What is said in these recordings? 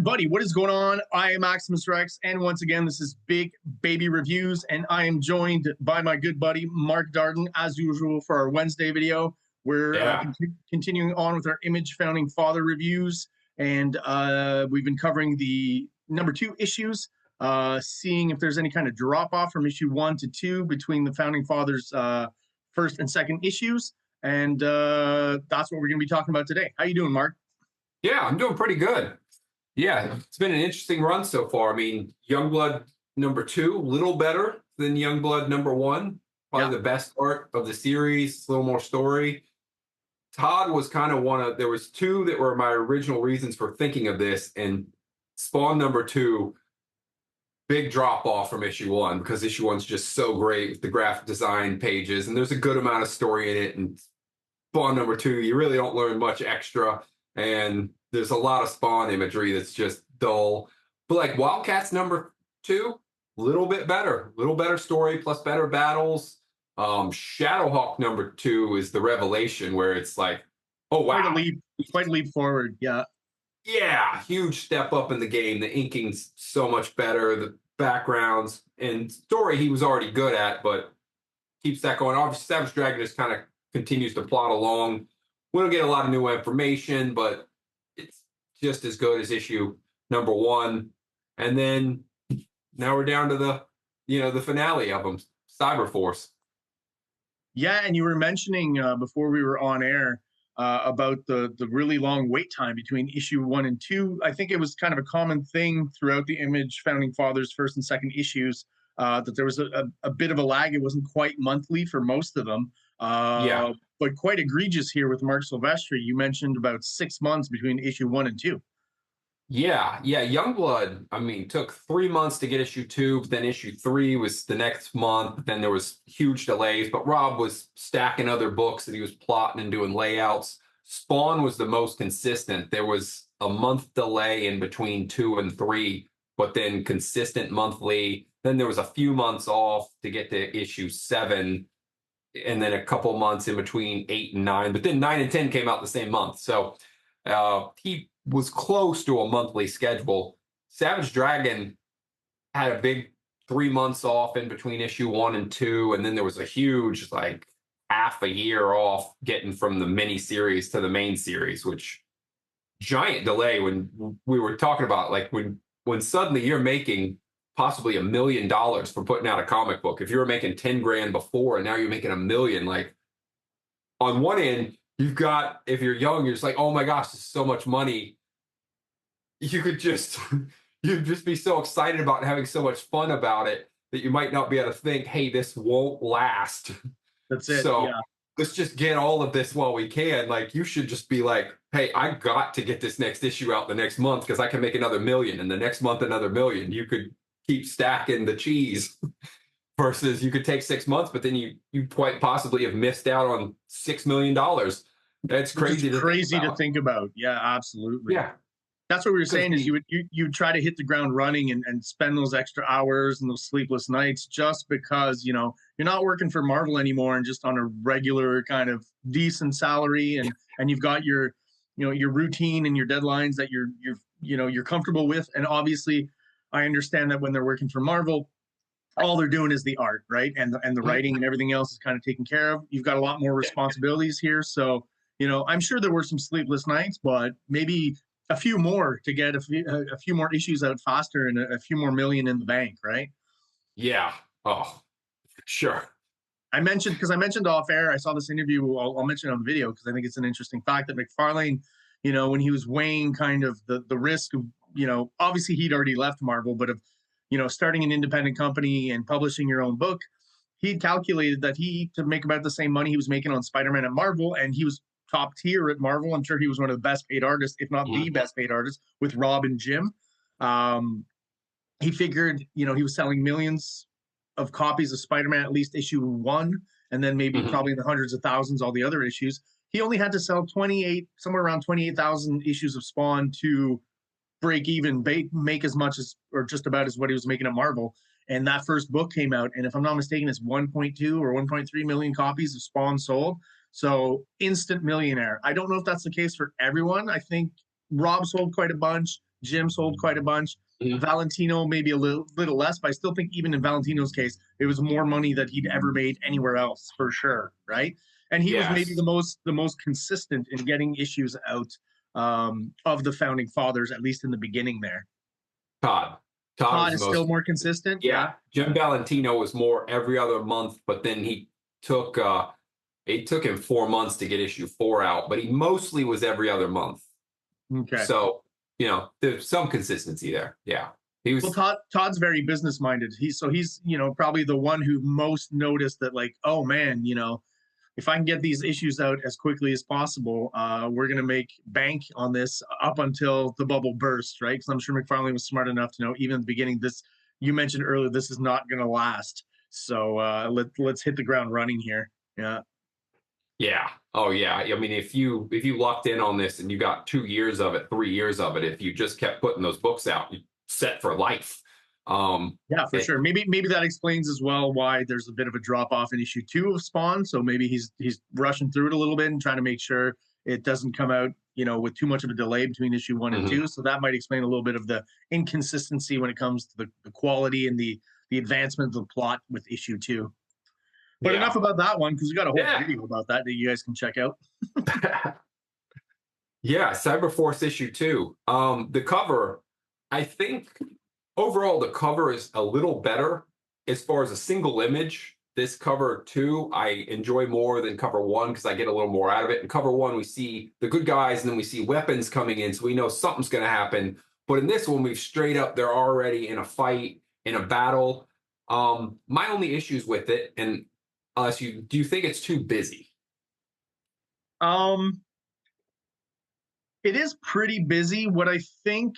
everybody, what is going on? I am Maximus Rex, and once again, this is Big Baby Reviews, and I am joined by my good buddy, Mark Darden, as usual, for our Wednesday video. We're continuing on with our Image Founding Father reviews, and we've been covering the number 2 issues, seeing if there's any kind of drop-off from issue 1 to 2 between the Founding Fathers' first and second issues, and that's what we're going to be talking about today. How you doing, Mark? Yeah, I'm doing pretty good. Yeah, it's been an interesting run so far. I mean, Youngblood number 2, a little better than Youngblood number 1. Probably the best art of the series, a little more story. Todd was kind of there was 2 that were my original reasons for thinking of this, and Spawn number 2, big drop off from issue 1 because issue 1's just so great with the graphic design pages, and there's a good amount of story in it. And Spawn number 2, you really don't learn much extra, and there's a lot of Spawn imagery that's just dull. But like Wildcats number 2, little better story plus better battles. Shadowhawk number 2 is the revelation where it's like, oh wow, quite a leap forward. Yeah, huge step up in the game. The inking's so much better. The backgrounds and story he was already good at, but keeps that going. Obviously, Savage Dragon just kind of continues to plot along. We don't get a lot of new information, but it's just as good as issue number 1. And then now we're down to the finale of them, CYBERFORCE. Yeah, and you were mentioning before we were on air about the really long wait time between issue 1 and 2. I think it was kind of a common thing throughout the Image Founding Fathers first and second issues that there was a bit of a lag. It wasn't quite monthly for most of them. But quite egregious here with Mark Silvestri. You mentioned about 6 months between issue 1 and 2. Yeah. Youngblood, I mean, took 3 months to get issue 2, but then issue 3 was the next month. Then there was huge delays, but Rob was stacking other books that he was plotting and doing layouts. Spawn was the most consistent. There was a month delay in between 2 and 3, but then consistent monthly. Then there was a few months off to get to issue 7, and then a couple months in between 8 and 9. But then 9 and 10 came out the same month. So he was close to a monthly schedule. Savage Dragon had a big 3 months off in between issue 1 and 2. And then there was a huge, like, half a year off getting from the mini series to the main series, which giant delay when we were talking about, like, when suddenly you're making possibly $1 million for putting out a comic book. If you were making 10 grand before and now you're making $1 million, like, on one end, you've got, if you're young, you're just like, oh my gosh, this is so much money. You'd just be so excited about having so much fun about it that you might not be able to think, hey, this won't last. That's it. So let's just get all of this while we can. Like, you should just be like, hey, I got to get this next issue out the next month because I can make another $1 million, and the next month another $1 million. You could keep stacking the cheese versus you could take 6 months, but then you quite possibly have missed out on $6 million. That's crazy. To think about. Yeah, absolutely. Yeah. That's what we were saying is you try to hit the ground running and spend those extra hours and those sleepless nights just because, you're not working for Marvel anymore and just on a regular kind of decent salary and you've got your routine and your deadlines that you're comfortable with. And obviously I understand that when they're working for Marvel, all they're doing is the art, right? And the writing and everything else is kind of taken care of. You've got a lot more responsibilities here. So, I'm sure there were some sleepless nights, but maybe a few more to get a few more issues out faster and a few more million in the bank, right? Yeah. Oh, sure. I mentioned off air, I saw this interview, I'll mention it on the video because I think it's an interesting fact that McFarlane, when he was weighing kind of the risk of, obviously he'd already left Marvel, but of, starting an independent company and publishing your own book, he'd calculated that to make about the same money he was making on Spider-Man at Marvel, and he was top tier at Marvel. I'm sure he was one of the best paid artists, if not the best paid artist, with Rob and Jim. He figured, he was selling millions of copies of Spider-Man, at least issue 1, and then maybe probably in the hundreds of thousands, all the other issues. He only had to sell somewhere around 28,000 issues of Spawn to break even, make as much as, or just about as what he was making at Marvel. And that first book came out, and if I'm not mistaken, it's 1.2 or 1.3 million copies of Spawn sold. So instant millionaire. I don't know if that's the case for everyone. I think Rob sold quite a bunch. Jim sold quite a bunch. Mhm. Valentino maybe a little less, but I still think even in Valentino's case, it was more money that he'd ever made anywhere else for sure, right? And he was maybe Yes. the most consistent in getting issues out of the founding fathers, at least in the beginning there. Todd. Todd was Todd the is still most. more consistent. Yeah, Yeah. Jim Valentino was more every other month, but then took it took him 4 months to get issue 4 out, but he mostly was every other month. Okay. So, there's some consistency there. Yeah. He Well, was. Todd's very business minded. He's probably the one who most noticed that, like, oh man, if I can get these issues out as quickly as possible, we're going to make bank on this up until the bubble bursts, right? Because I'm sure McFarlane was smart enough to know, even at the beginning, you mentioned earlier, this is not going to last. So let's hit the ground running here. Yeah. Yeah. Oh yeah. I mean, if you locked in on this and you got 2 years of it, 3 years of it, if you just kept putting those books out, you set for life. Yeah, for it, sure. Maybe that explains as well why there's a bit of a drop off in issue 2 of Spawn. So maybe he's rushing through it a little bit and trying to make sure it doesn't come out, with too much of a delay between issue 1 and Mhm. 2. So that might explain a little bit of the inconsistency when it comes to the quality and the advancement of the plot with issue 2. But enough Yeah. about that one, because we got a whole Yeah. video about that you guys can check out. Yeah, CyberForce issue 2. The cover, I think overall the cover is a little better as far as a single image. This cover 2 I enjoy more than cover 1 because I get a little more out of it. In cover 1 we see the good guys and then we see weapons coming in, so we know something's going to happen. But in this one we've straight up they're already in a fight, in a battle. My only issues with it, and do you think it's too busy? Um, it is pretty busy. What I think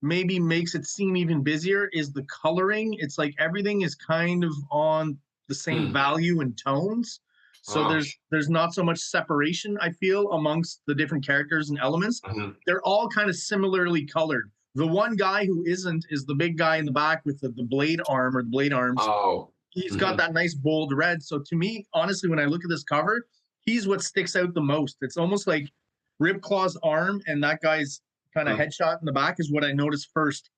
maybe makes it seem even busier is the coloring. It's like everything is kind of on the same Hmm. value and tones. So Oh. there's not so much separation, I feel, amongst the different characters and elements. Mhm. They're all kind of similarly colored. The one guy who isn't is the big guy in the back with the blade arm or the blade arms. Oh. He's got Mhm. that nice bold red. So to me, honestly, when I look at this cover, he's what sticks out the most. It's almost like Ripclaw's arm and that guy's kind of Mm. headshot in the back is what I noticed first,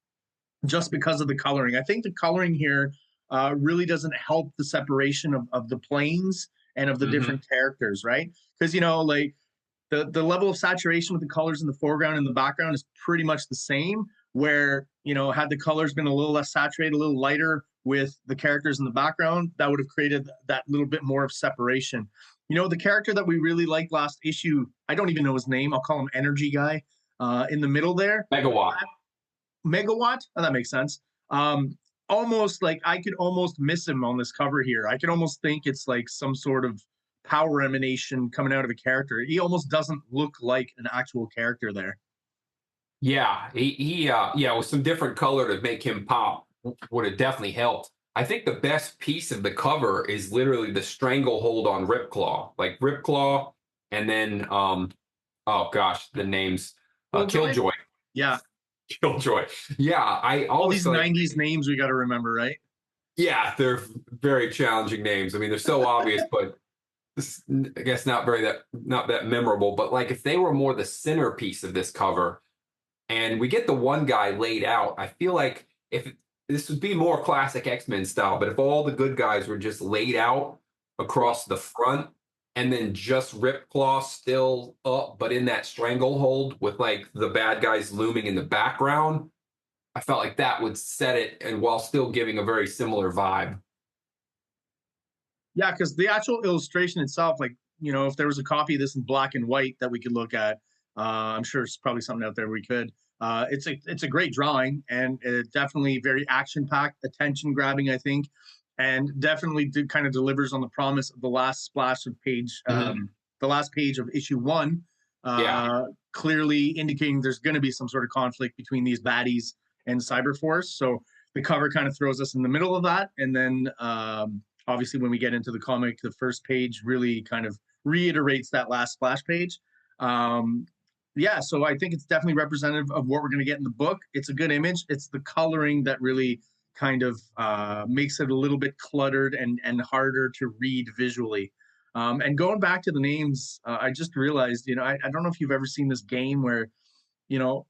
just because of the coloring. I think the coloring here really doesn't help the separation of the planes and of the Mhm. different characters, right? Because like the level of saturation with the colors in the foreground and the background is pretty much the same. Where had the colors been a little less saturated, a little lighter with the characters in the background, that would have created that little bit more of separation. The character that we really liked last issue, I don't even know his name. I'll call him Energy Guy. In the middle there, Megawatt. Megawatt. Oh, that makes sense. Almost like I could almost miss him on this cover here. I could almost think it's like some sort of power emanation coming out of a character. He almost doesn't look like an actual character there. Yeah, yeah, with some different color to make him pop would have definitely helped. I think the best piece of the cover is literally the stranglehold on Ripclaw, like Ripclaw, and then oh gosh, the names, Killjoy? Killjoy, Yeah. Killjoy. Yeah, I All always these like. 90s names we got to remember, right? Yeah, they're very challenging names. I mean, they're so obvious, but I guess not that memorable. But like, if they were more the centerpiece of this cover, and we get the one guy laid out, I feel like if this would be more classic X-Men style, but if all the good guys were just laid out across the front and then just Ripclaw still up, but in that stranglehold with like the bad guys looming in the background, I felt like that would set it and while still giving a very similar vibe. Yeah, because the actual illustration itself, like, if there was a copy of this in black and white that we could look at, I'm sure it's probably something out there we could. It's a great drawing and it definitely very action packed, attention grabbing, I think, and definitely kind of delivers on the promise of the last splash of Mhm. the last page of issue 1, Yeah. clearly indicating there's going to be some sort of conflict between these baddies and Cyberforce. So the cover kind of throws us in the middle of that, and then obviously when we get into the comic, the first page really kind of reiterates that last splash page. Yeah, so I think it's definitely representative of what we're going to get in the book. It's a good image. It's the coloring that really kind of makes it a little bit cluttered and harder to read visually. And going back to the names, I just realized, I don't know if you've ever seen this game where, you know,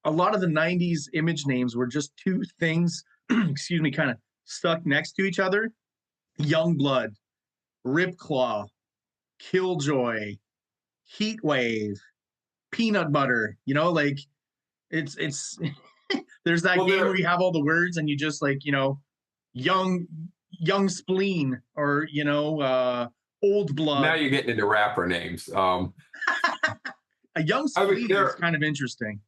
a lot of the 90s image names were just two things, excuse me, kind of stuck next to each other. Youngblood, Ripclaw, Killjoy, Heatwave, Peanut Butter, you know, like it's there's that game where you have all the words and you just like, you know, young spleen, or you know, old blood. Now you're getting into rapper names. A young spleen is kind of interesting.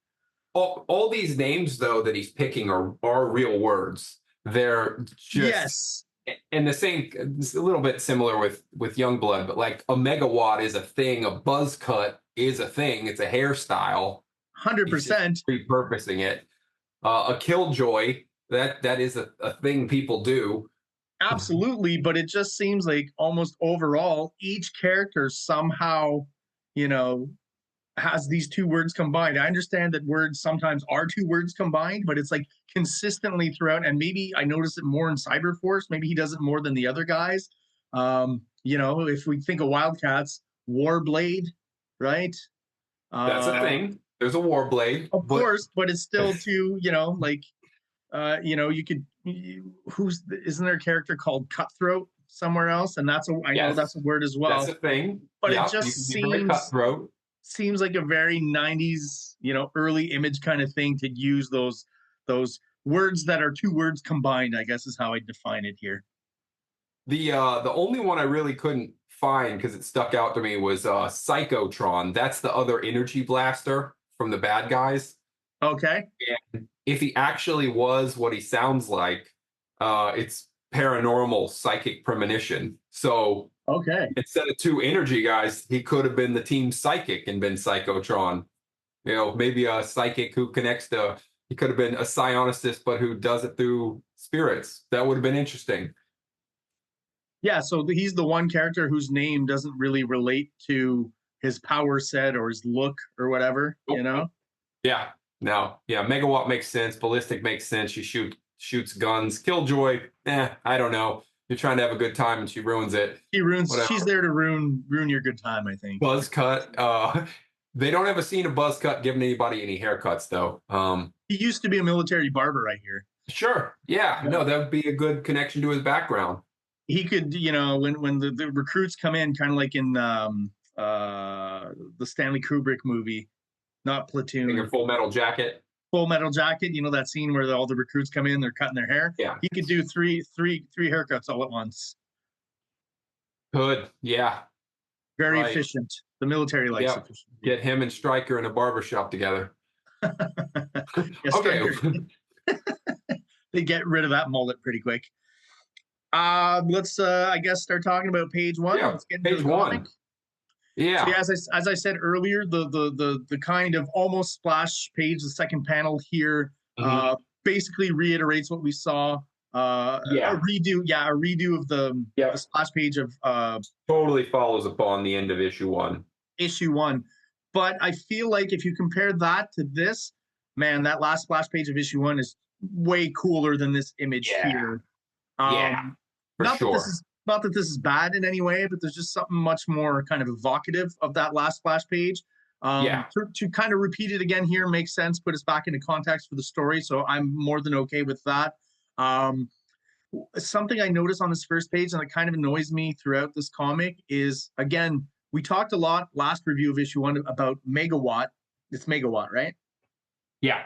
All these names though that he's picking are real words. They're just and the same. It's a little bit similar with Youngblood, but like a megawatt is a thing, a buzz cut is a thing. It's a hairstyle. 100%. Repurposing it. A killjoy, that is a thing people do. Absolutely, but it just seems like almost overall each character somehow, you know, has these two words combined. I understand that words sometimes are two words combined, but it's like consistently throughout. And maybe I notice it more in CYBERFORCE. Maybe he does it more than the other guys. You know, if we think of Wildcats, Warblade, right? That's a thing. There's a Warblade, of course, but it's still too, you know, like, you know, you could. Isn't there a character called Cutthroat somewhere else? And that's I know that's a word as well. That's a thing. But it just seems like a very 90s, you know, early image kind of thing to use those words that are two words combined, I guess is how I define it here. The only one I really couldn't find because it stuck out to me was Psychotron. That's the other energy blaster from the bad guys. Okay. And if he actually was what he sounds like, it's paranormal psychic premonition. So okay, instead of two energy guys, he could have been the team psychic and been Psychotron. You know, maybe a psychic who connects to, he could have been a psionicist, but who does it through spirits. That would have been interesting. Yeah, so he's the one character whose name doesn't really relate to his power set or his look or whatever, you know? Yeah, no, yeah, Megawatt makes sense. Ballistic makes sense. She shoots guns. Killjoy, I don't know. You're trying to have a good time and she ruins it. She ruins. Whatever. She's there to ruin your good time, I think. Buzzcut. They don't have a scene of Buzzcut giving anybody any haircuts though. He used to be a military barber, I hear. Sure. Yeah. No, that would be a good connection to his background. He could, you know, when the recruits come in, kind of like in the Stanley Kubrick movie, not Platoon. Like a Full Metal Jacket. Full Metal Jacket, you know that scene where all the recruits come in, they're cutting their hair. Yeah, he could do three haircuts all at once. Could, yeah. Very efficient. The military likes efficient. Get him and Stryker in a barbershop together. Okay. They get rid of that mullet pretty quick. Let's I guess start talking about page one. Yeah, let's get page one. Yeah. So yeah, as I said earlier, the kind of almost splash page, the second panel here, basically reiterates what we saw. A redo of the splash page of totally follows upon the end of issue one. But I feel like if you compare that to this, man, that last splash page of issue one is way cooler than this image here. Not that this is bad in any way, but there's just something much more kind of evocative of that last splash page. To kind of repeat it again here makes sense, put us back into context for the story. So I'm more than okay with that. Something I noticed on this first page, and it kind of annoys me throughout this comic, is, again, we talked a lot last review of issue one about Megawatt. It's Megawatt, right? Yeah.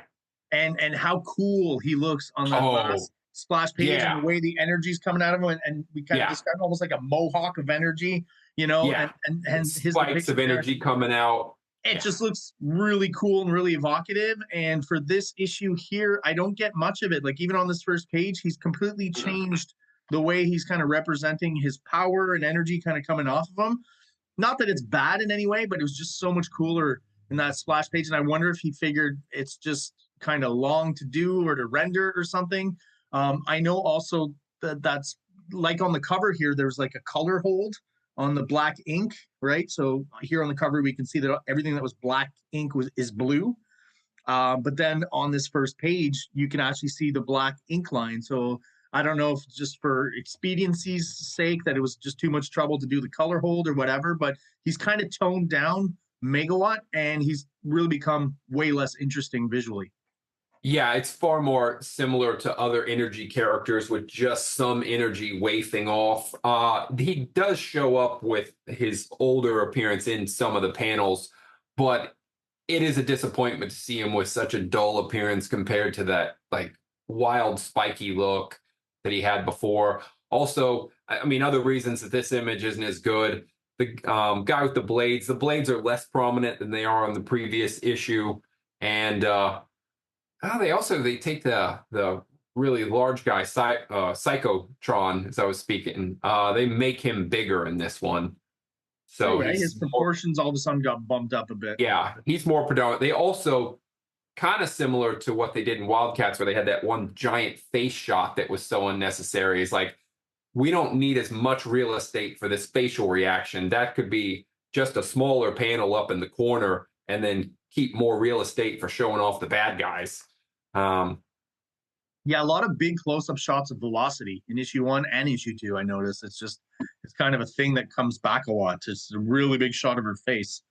And how cool he looks on that last splash page, and the way the energy's coming out of him, and we kind of describe almost like a mohawk of energy, you know, and his spikes of energy coming out. It just looks really cool and really evocative. And for this issue here, I don't get much of it. Like, even on this first page, he's completely changed the way he's kind of representing his power and energy kind of coming off of him. Not that it's bad in any way, but it was just so much cooler in that splash page. And I wonder if he figured it's just kind of long to do or to render or something. I know also that's like on the cover here, there's like a color hold on the black ink, right? So here on the cover, we can see that everything that was black ink is blue. But then on this first page, you can actually see the black ink line. So I don't know if just for expediency's sake that it was just too much trouble to do the color hold or whatever, but he's kind of toned down Megawatt, and he's really become way less interesting visually. Yeah, it's far more similar to other energy characters with just some energy wafting off. He does show up with his older appearance in some of the panels, but it is a disappointment to see him with such a dull appearance compared to that like wild spiky look that he had before. Also, I mean, other reasons that this image isn't as good. The guy with the blades are less prominent than they are on the previous issue, and they take the really large guy, Psychotron, as I was speaking. They make him bigger in this one, so Okay, his he's more, proportions all of a sudden got bumped up a bit. yeah, he's more predominant. They also kind of similar to what they did in Wildcats, where they had that one giant face shot that was so unnecessary. It's like we don't need as much real estate for this facial reaction. That could be just a smaller panel up in the corner, and then keep more real estate for showing off the bad guys. Um, Yeah, a lot of big close-up shots of Velocity in issue 1 and issue 2. I noticed it's kind of a thing that comes back a lot. It's a really big shot of her face.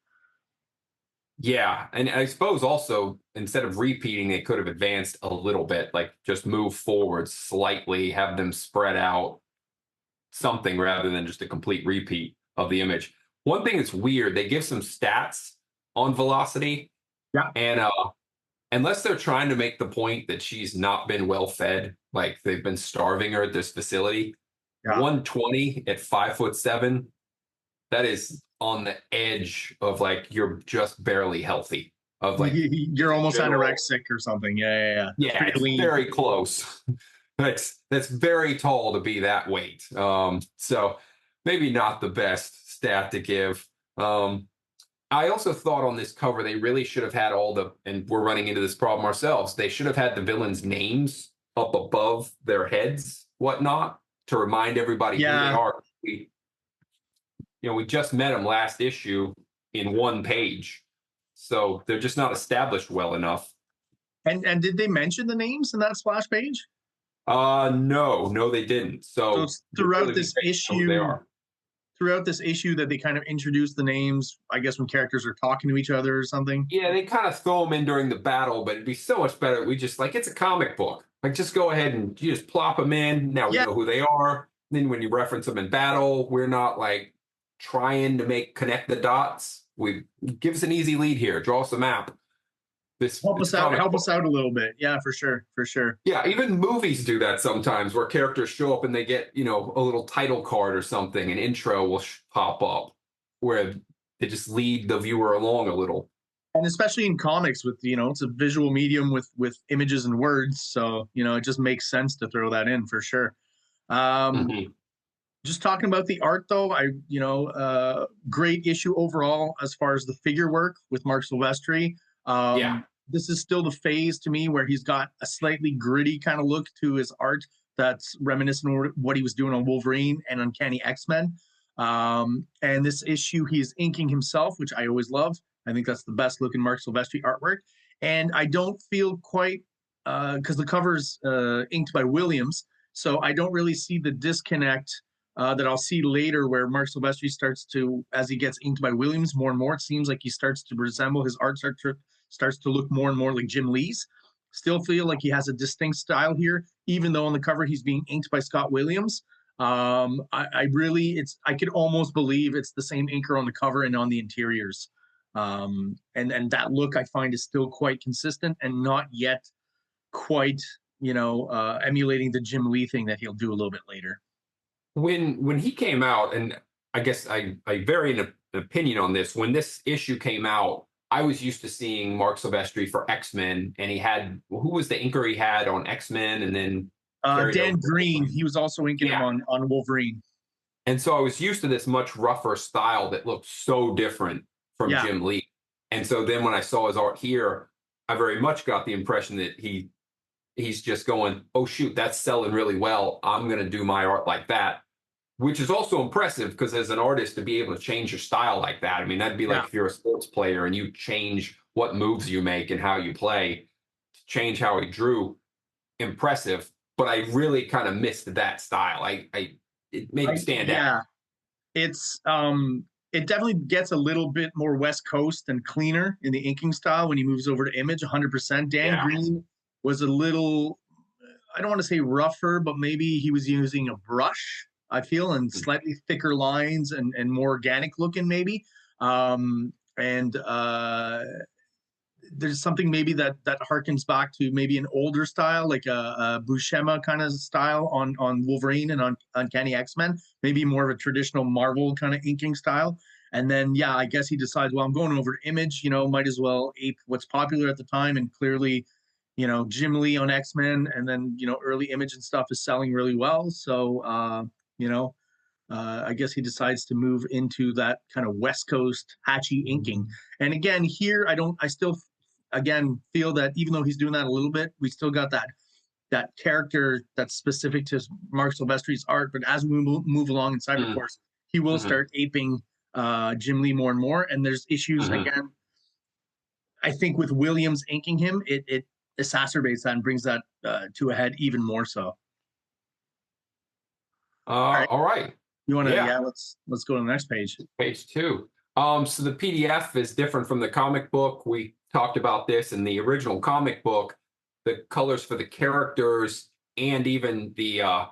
Yeah, and I suppose also instead of repeating, they could have advanced a little bit, like just move forward slightly, have them spread out something rather than just a complete repeat of the image. One thing that's weird, they give some stats on Velocity, Yeah, and unless they're trying to make the point that she's not been well fed, like they've been starving her at this facility, yeah. 120 at 5'7", that is on the edge of like you're just barely healthy. Of like You're almost general, anorexic or something. Yeah. yeah, Pretty it's lean. very close. That's very tall to be that weight. So maybe not the best stat to give. I also thought on this cover they really should have had and we're running into this problem ourselves. They should have had the villains' names up above their heads, whatnot, to remind everybody who they Yeah. are. We just met them last issue in one page, so they're just not established well enough. And did they mention the names in that splash page? No, they didn't. So So it's throughout this they issue, are. that they kind of introduce the names, I guess, when characters are talking to each other or something. Yeah, they kind of throw them in during the battle, but it'd be so much better. We just like it's a comic book. Like just go ahead and you just plop them in. Now we Yeah. know who they are. Then when you reference them in battle, we're not like trying to connect the dots. We give us an easy lead here. Draw us a map. Help It's us out. comic Help book. us out a little bit. Yeah, for sure. For sure. Yeah, even movies do that sometimes, where characters show up and they get a little title card or something. An intro will pop up where they just lead the viewer along a little. And especially in comics with, it's a visual medium with images and words. So, it just makes sense to throw that in for sure. Mhm. Just talking about the art though, great issue overall as far as the figure work with Mark Silvestri. Yeah. This is still the phase to me where he's got a slightly gritty kind of look to his art that's reminiscent of what he was doing on Wolverine and Uncanny X-Men. And this issue, he's inking himself, which I always love. I think that's the best looking Mark Silvestri artwork. And I don't feel quite, because the cover's inked by Williams, so I don't really see the disconnect that I'll see later where Mark Silvestri starts to, as he gets inked by Williams more and more, it seems like he starts to resemble, his art starts to look more and more like Jim Lee's. Still feel like he has a distinct style here, even though on the cover he's being inked by Scott Williams. I could almost believe it's the same inker on the cover and on the interiors. And that look I find is still quite consistent and not yet quite, emulating the Jim Lee thing that he'll do a little bit later. When he came out, and I guess I vary an opinion on this. When this issue came out, I was used to seeing Mark Silvestri for X-Men, and he had who was the inker he had on X-Men, and then Dan Green, he was also inking him on Wolverine. And so I was used to this much rougher style that looked so different from Jim Lee. And so then when I saw his art here, I very much got the impression that he's just going, oh, shoot, that's selling really well. I'm going to do my art like that, which is also impressive because as an artist to be able to change your style like that, I mean, that'd be like if you're a sports player and you change what moves you make and how you play, to change how he drew, impressive. But I really kind of missed that style. It made it stand out. It's it definitely gets a little bit more West Coast and cleaner in the inking style when he moves over to Image. 100%. Dan Green was a little, I don't want to say rougher, but maybe he was using a brush, I feel, and slightly thicker lines and more organic looking maybe. And there's something maybe that harkens back to maybe an older style, like a Buscema kind of style on Wolverine and on Uncanny X-Men, maybe more of a traditional Marvel kind of inking style. And then, yeah, I guess he decides, well, I'm going over to Image, might as well ape what's popular at the time. And clearly, Jim Lee on X-Men and then, early Image and stuff is selling really well. So, I guess he decides to move into that kind of West Coast hatchy inking. And again, here, I still, again, feel that even though he's doing that a little bit, we still got that character that's specific to Mark Silvestri's art. But as we move along in Cyberforce, he will start aping Jim Lee more and more. And there's issues, again, I think with Williams inking him, it exacerbates that and brings that to a head even more so. All right. You want to, let's go to the next page. Page 2. So the PDF is different from the comic book. We talked about this in the original comic book. The colors for the characters and even the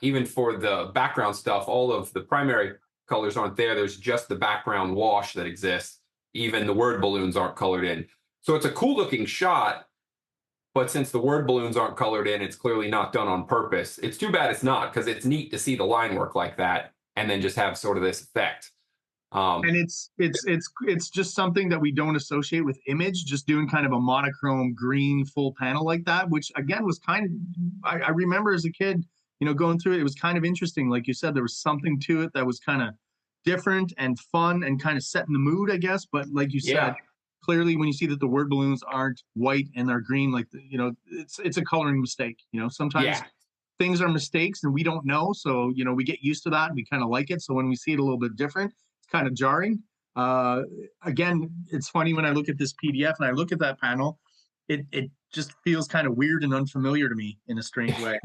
even for the background stuff, all of the primary colors aren't there. There's just the background wash that exists. Even the word balloons aren't colored in. So it's a cool looking shot, but since the word balloons aren't colored in, it's clearly not done on purpose. It's too bad it's not, because it's neat to see the line work like that and then just have sort of this effect. And it's just something that we don't associate with Image, just doing kind of a monochrome green full panel like that, which again was kind of, I remember as a kid, going through it, it was kind of interesting. Like you said, there was something to it that was kind of different and fun and kind of setting the mood, I guess. But like you said, clearly when you see that the word balloons aren't white and they're green, like, it's a coloring mistake. Sometimes things are mistakes and we don't know. So, we get used to that and we kind of like it. So when we see it a little bit different, it's kind of jarring. Again, it's funny when I look at this PDF and I look at that panel, it just feels kind of weird and unfamiliar to me in a strange way.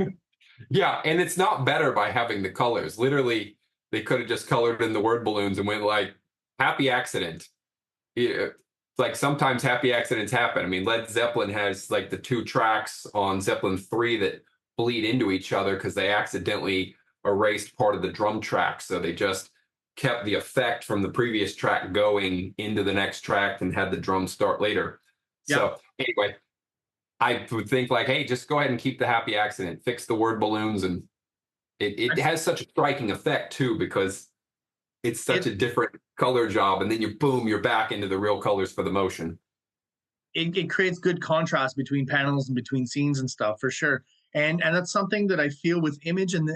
Yeah, and it's not better by having the colors. Literally, they could have just colored in the word balloons and went like, happy accident. It's like sometimes happy accidents happen. I mean, Led Zeppelin has like the 2 tracks on Zeppelin 3 that bleed into each other because they accidentally erased part of the drum track. So they just kept the effect from the previous track going into the next track and had the drum start later. So anyway, I would think like, hey, just go ahead and keep the happy accident, fix the word balloons. And it has such a striking effect too, because it's such a different color job. And then you're back into the real colors for the motion. It creates good contrast between panels and between scenes and stuff for sure. And that's something that I feel with Image and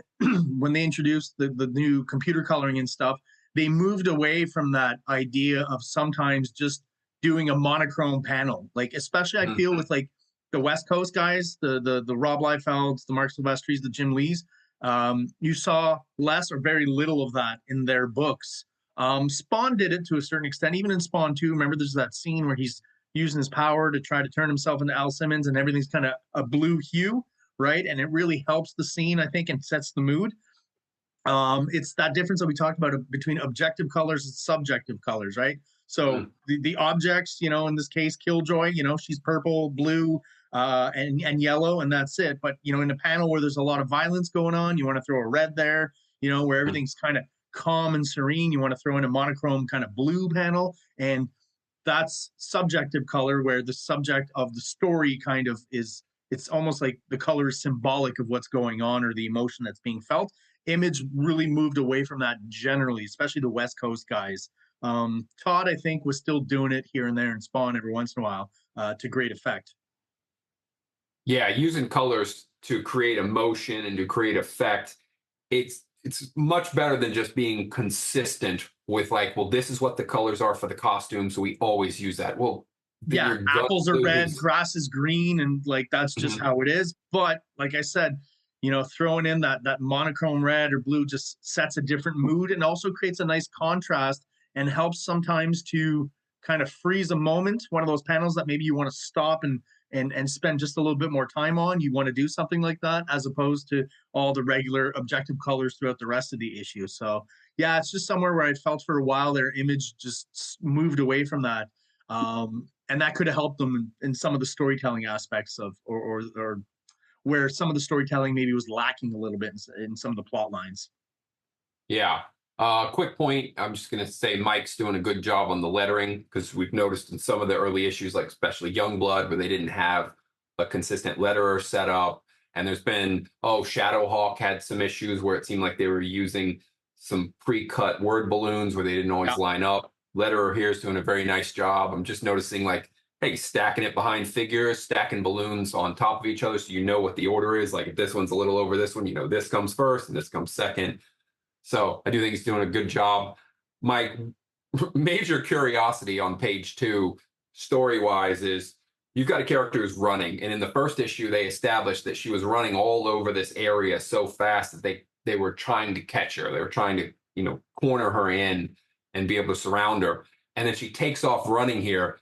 when they introduced the new computer coloring and stuff, they moved away from that idea of sometimes just doing a monochrome panel. Like, especially I feel with like the West Coast guys, the Rob Liefelds, the Mark Silvestris, the Jim Lees, you saw less or very little of that in their books. Spawn did it to a certain extent, even in Spawn 2. Remember, there's that scene where he's using his power to try to turn himself into Al Simmons and everything's kind of a blue hue, right? And it really helps the scene, I think, and sets the mood. It's that difference that we talked about between objective colors and subjective colors, right? So the objects, in this case, Killjoy, she's purple, blue, and yellow, and that's it. But, in a panel where there's a lot of violence going on, you want to throw a red there, where everything's kind of calm and serene. You want to throw in a monochrome kind of blue panel. And that's subjective color, where the subject of the story kind of is, it's almost like the color is symbolic of what's going on or the emotion that's being felt. Image really moved away from that generally, especially the West Coast guys. Todd, I think, was still doing it here and there in Spawn every once in a while to great effect. Yeah, using colors to create emotion and to create effect, it's much better than just being consistent with like, well, this is what the colors are for the costume, so we always use that. Well, yeah, apples are red, grass is green, and like that's just how it is. But like I said, throwing in that monochrome red or blue just sets a different mood and also creates a nice contrast and helps sometimes to kind of freeze a moment, one of those panels that maybe you want to stop and spend just a little bit more time on. You want to do something like that as opposed to all the regular objective colors throughout the rest of the issue. So yeah, it's just somewhere where I felt for a while their Image just moved away from that. And that could have helped them in some of the storytelling aspects of, or where some of the storytelling maybe was lacking a little bit in some of the plot lines. Yeah. Quick point. I'm just going to say Mike's doing a good job on the lettering, because we've noticed in some of the early issues, like especially Youngblood, where they didn't have a consistent letterer set up. And there's been, Shadowhawk had some issues where it seemed like they were using some pre-cut word balloons where they didn't always line up. Letterer here is doing a very nice job. I'm just noticing, like, hey, stacking it behind figures, stacking balloons on top of each other so you know what the order is. Like if this one's a little over this one, you know, this comes first and this comes second. So I do think he's doing a good job. My major curiosity on page 2, story-wise, is you've got a character who's running. And in the first issue, they established that she was running all over this area so fast that they were trying to catch her. They were trying to, corner her in and be able to surround her. And then she takes off running here.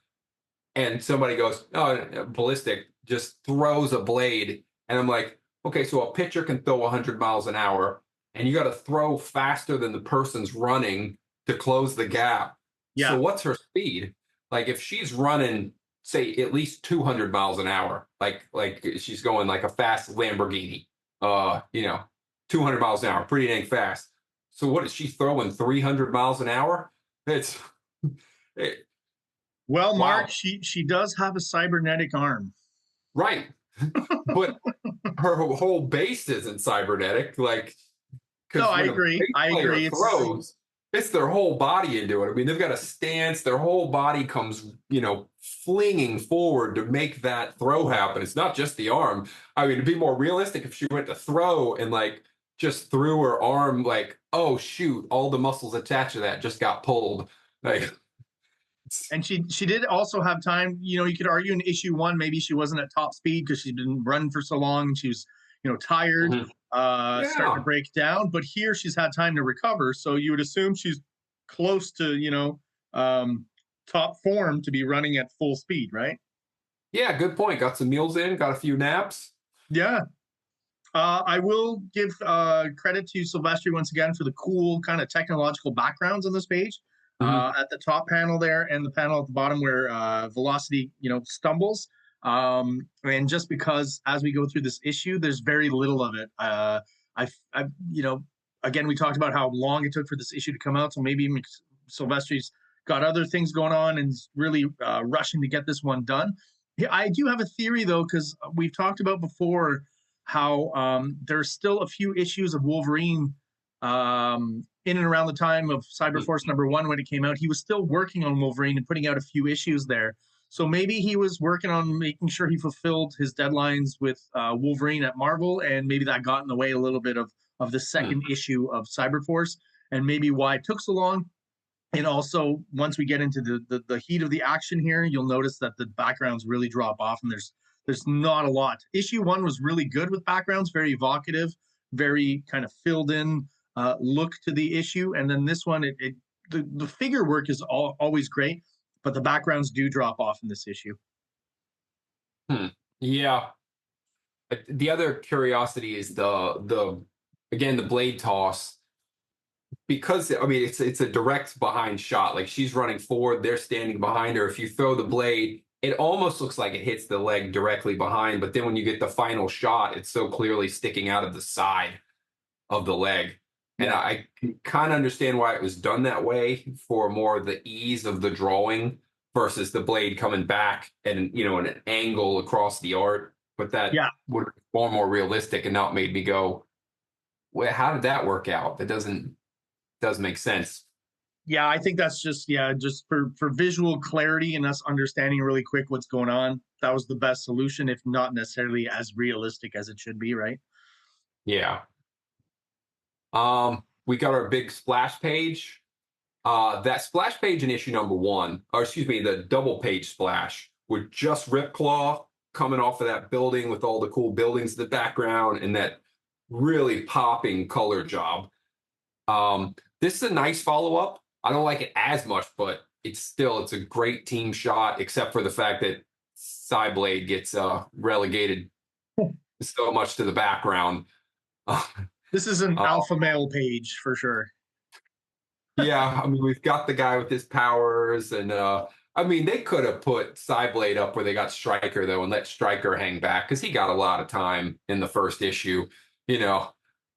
And somebody goes, oh, ballistic, just throws a blade. And I'm like, okay, so a pitcher can throw 100 miles an hour. And you got to throw faster than the person's running to close the gap. Yeah. So what's her speed? Like if she's running, say, at least 200 miles an hour, like she's going like a fast Lamborghini, 200 miles an hour, pretty dang fast. So what is she throwing, 300 miles an hour? Well, wow. Mark, she does have a cybernetic arm. Right. But her whole base isn't cybernetic. Like, no, I agree. It's their whole body into it. I mean, they've got a stance. Their whole body comes, flinging forward to make that throw happen. It's not just the arm. I mean, it'd be more realistic if she went to throw and like just threw her arm, like, oh shoot, all the muscles attached to that just got pulled. Like, and she did also have time. You could argue in issue 1 maybe she wasn't at top speed because she didn't run for so long and she was tired, starting to break down. But here she's had time to recover, so you would assume she's close to top form to be running at full speed, right? Yeah, good point. Got some meals in, got a few naps. Yeah. I will give credit to Silvestri once again for the cool kind of technological backgrounds on this page. At the top panel there and the panel at the bottom where Velocity, stumbles. And just because as we go through this issue, there's very little of it. Again, we talked about how long it took for this issue to come out. So maybe Silvestri's got other things going on and is really rushing to get this one done. Yeah, I do have a theory though, because we've talked about before how there's still a few issues of Wolverine in and around the time of CyberForce #1 when it came out. He was still working on Wolverine and putting out a few issues there. So maybe he was working on making sure he fulfilled his deadlines with Wolverine at Marvel, and maybe that got in the way a little bit of the second issue of CyberForce, and maybe why it took so long. And also, once we get into the heat of the action here, you'll notice that the backgrounds really drop off, and there's not a lot. Issue 1 was really good with backgrounds, very evocative, very kind of filled in look to the issue. And then this one, the figure work is always great, but the backgrounds do drop off in this issue. Yeah. The other curiosity is the blade toss, because I mean it's a direct behind shot. Like she's running forward, they're standing behind her. If you throw the blade, it almost looks like it hits the leg directly behind, but then when you get the final shot, it's so clearly sticking out of the side of the leg. And I can kind of understand why it was done that way, for more the ease of the drawing versus the blade coming back and, in an angle across the art. But that would be far more realistic and not made me go, well, how did that work out? That doesn't make sense. Yeah, I think that's just for visual clarity and us understanding really quick what's going on. That was the best solution, if not necessarily as realistic as it should be, right? Yeah. We got our big splash page. That splash page in issue #1, or excuse me, the double page splash with just Ripclaw coming off of that building with all the cool buildings in the background and that really popping color job. This is a nice follow-up. I don't like it as much, but it's a great team shot, except for the fact that Cyblade gets relegated so much to the background. This is an alpha male page for sure. Yeah, I mean, we've got the guy with his powers, and I mean, they could have put Cyblade up where they got Stryker though, and let Stryker hang back because he got a lot of time in the first issue. You know,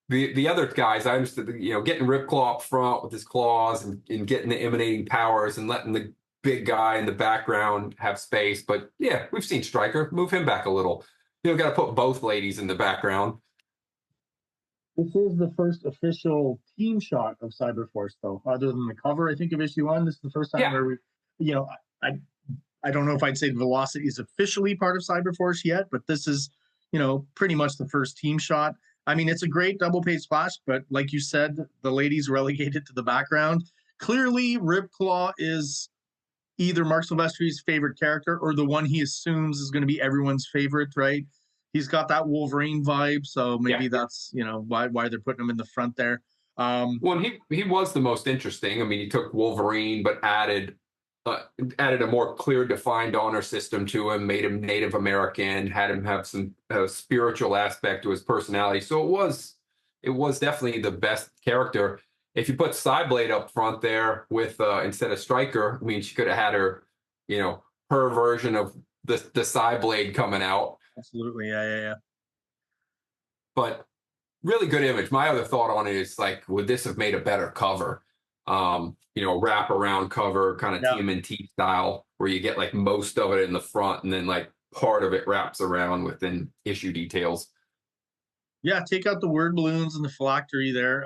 the other guys, I understood, getting Ripclaw up front with his claws and getting the emanating powers and letting the big guy in the background have space. But yeah, we've seen Stryker. Move him back a little. Got to put both ladies in the background. This is the first official team shot of Cyberforce, though. Other than the cover, I think, of issue 1, this is the first time where we, I don't know if I'd say Velocity is officially part of Cyberforce yet, but this is, pretty much the first team shot. I mean, it's a great double page splash, but like you said, the ladies relegated to the background. Clearly, Ripclaw is either Mark Silvestri's favorite character or the one he assumes is going to be everyone's favorite, right? He's got that Wolverine vibe, so maybe that's why they're putting him in the front there. Well, he was the most interesting. I mean, he took Wolverine, but added a more clear, defined honor system to him, made him Native American, had him have some spiritual aspect to his personality. So it was definitely the best character. If you put Cyblade up front there with instead of Stryker, I mean, she could have had her, her version of the Cyblade coming out. Absolutely, yeah. But really good image. My other thought on it is like, would this have made a better cover? Wrap around cover, kind of TMNT style, where you get like most of it in the front and then like part of it wraps around within issue details. Yeah, take out the word balloons and the phylactery there.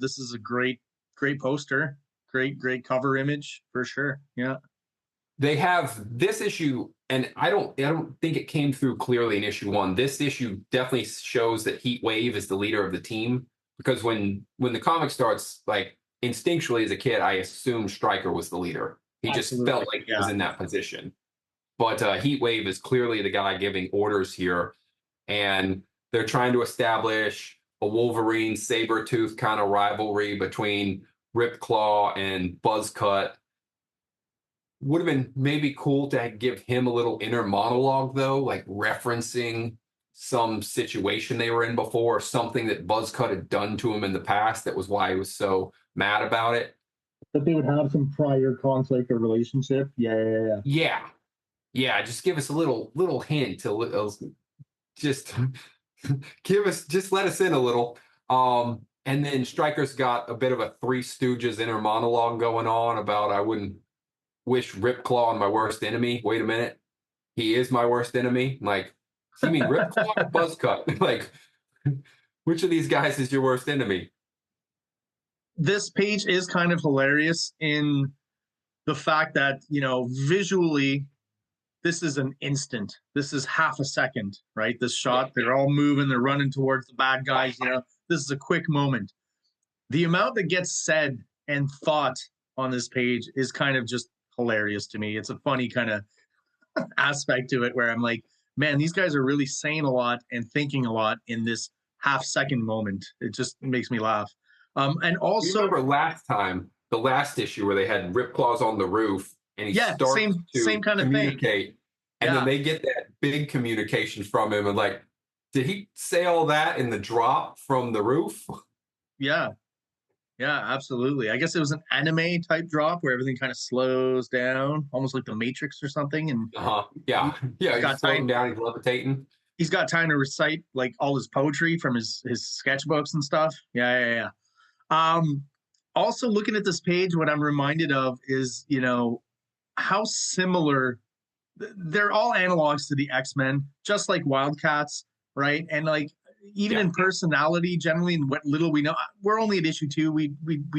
This is a great poster. Great cover image for sure. Yeah. They have this issue, and I don't think it came through clearly in issue 1. This issue definitely shows that Heat Wave is the leader of the team, because when the comic starts, like instinctually as a kid, I assumed Stryker was the leader. He just felt like he was in that position. But Heat Wave is clearly the guy giving orders here, and they're trying to establish a Wolverine Sabretooth kind of rivalry between Ripclaw and Buzzcut. Would have been maybe cool to give him a little inner monologue, though, like referencing some situation they were in before, or something that Buzzcut had done to him in the past that was why he was so mad about it. That they would have some prior conflict or relationship. Yeah. Just give us a little hint, just let us in a little. And then Stryker's got a bit of a Three Stooges inner monologue going on about, I wouldn't wish Ripclaw on my worst enemy. Wait a minute. He is my worst enemy? Like, you mean Ripclaw or Buzzcut? Like, which of these guys is your worst enemy? This page is kind of hilarious in the fact that, visually, this is an instant. This is half a second, right? This shot, they're all moving, they're running towards the bad guys, This is a quick moment. The amount that gets said and thought on this page is kind of just hilarious to me. It's a funny kind of aspect to it where I'm like, man, these guys are really saying a lot and thinking a lot in this half-second moment. It just makes me laugh. And also, you remember the last issue where they had Ripclaws on the roof, and he starts same kind of communicate, thing. And then they get that big communication from him, and like, did he say all that in the drop from the roof? Yeah, absolutely. I guess it was an anime type drop where everything kind of slows down, almost like the Matrix or something. And he's slowing down, he's levitating. He's got time to recite like all his poetry from his sketchbooks and stuff. Yeah. Also, looking at this page, what I'm reminded of is, how similar they're all analogs to the X-Men, just like Wildcats, right? And like even in personality, generally, in what little we know, we're only at issue 2. We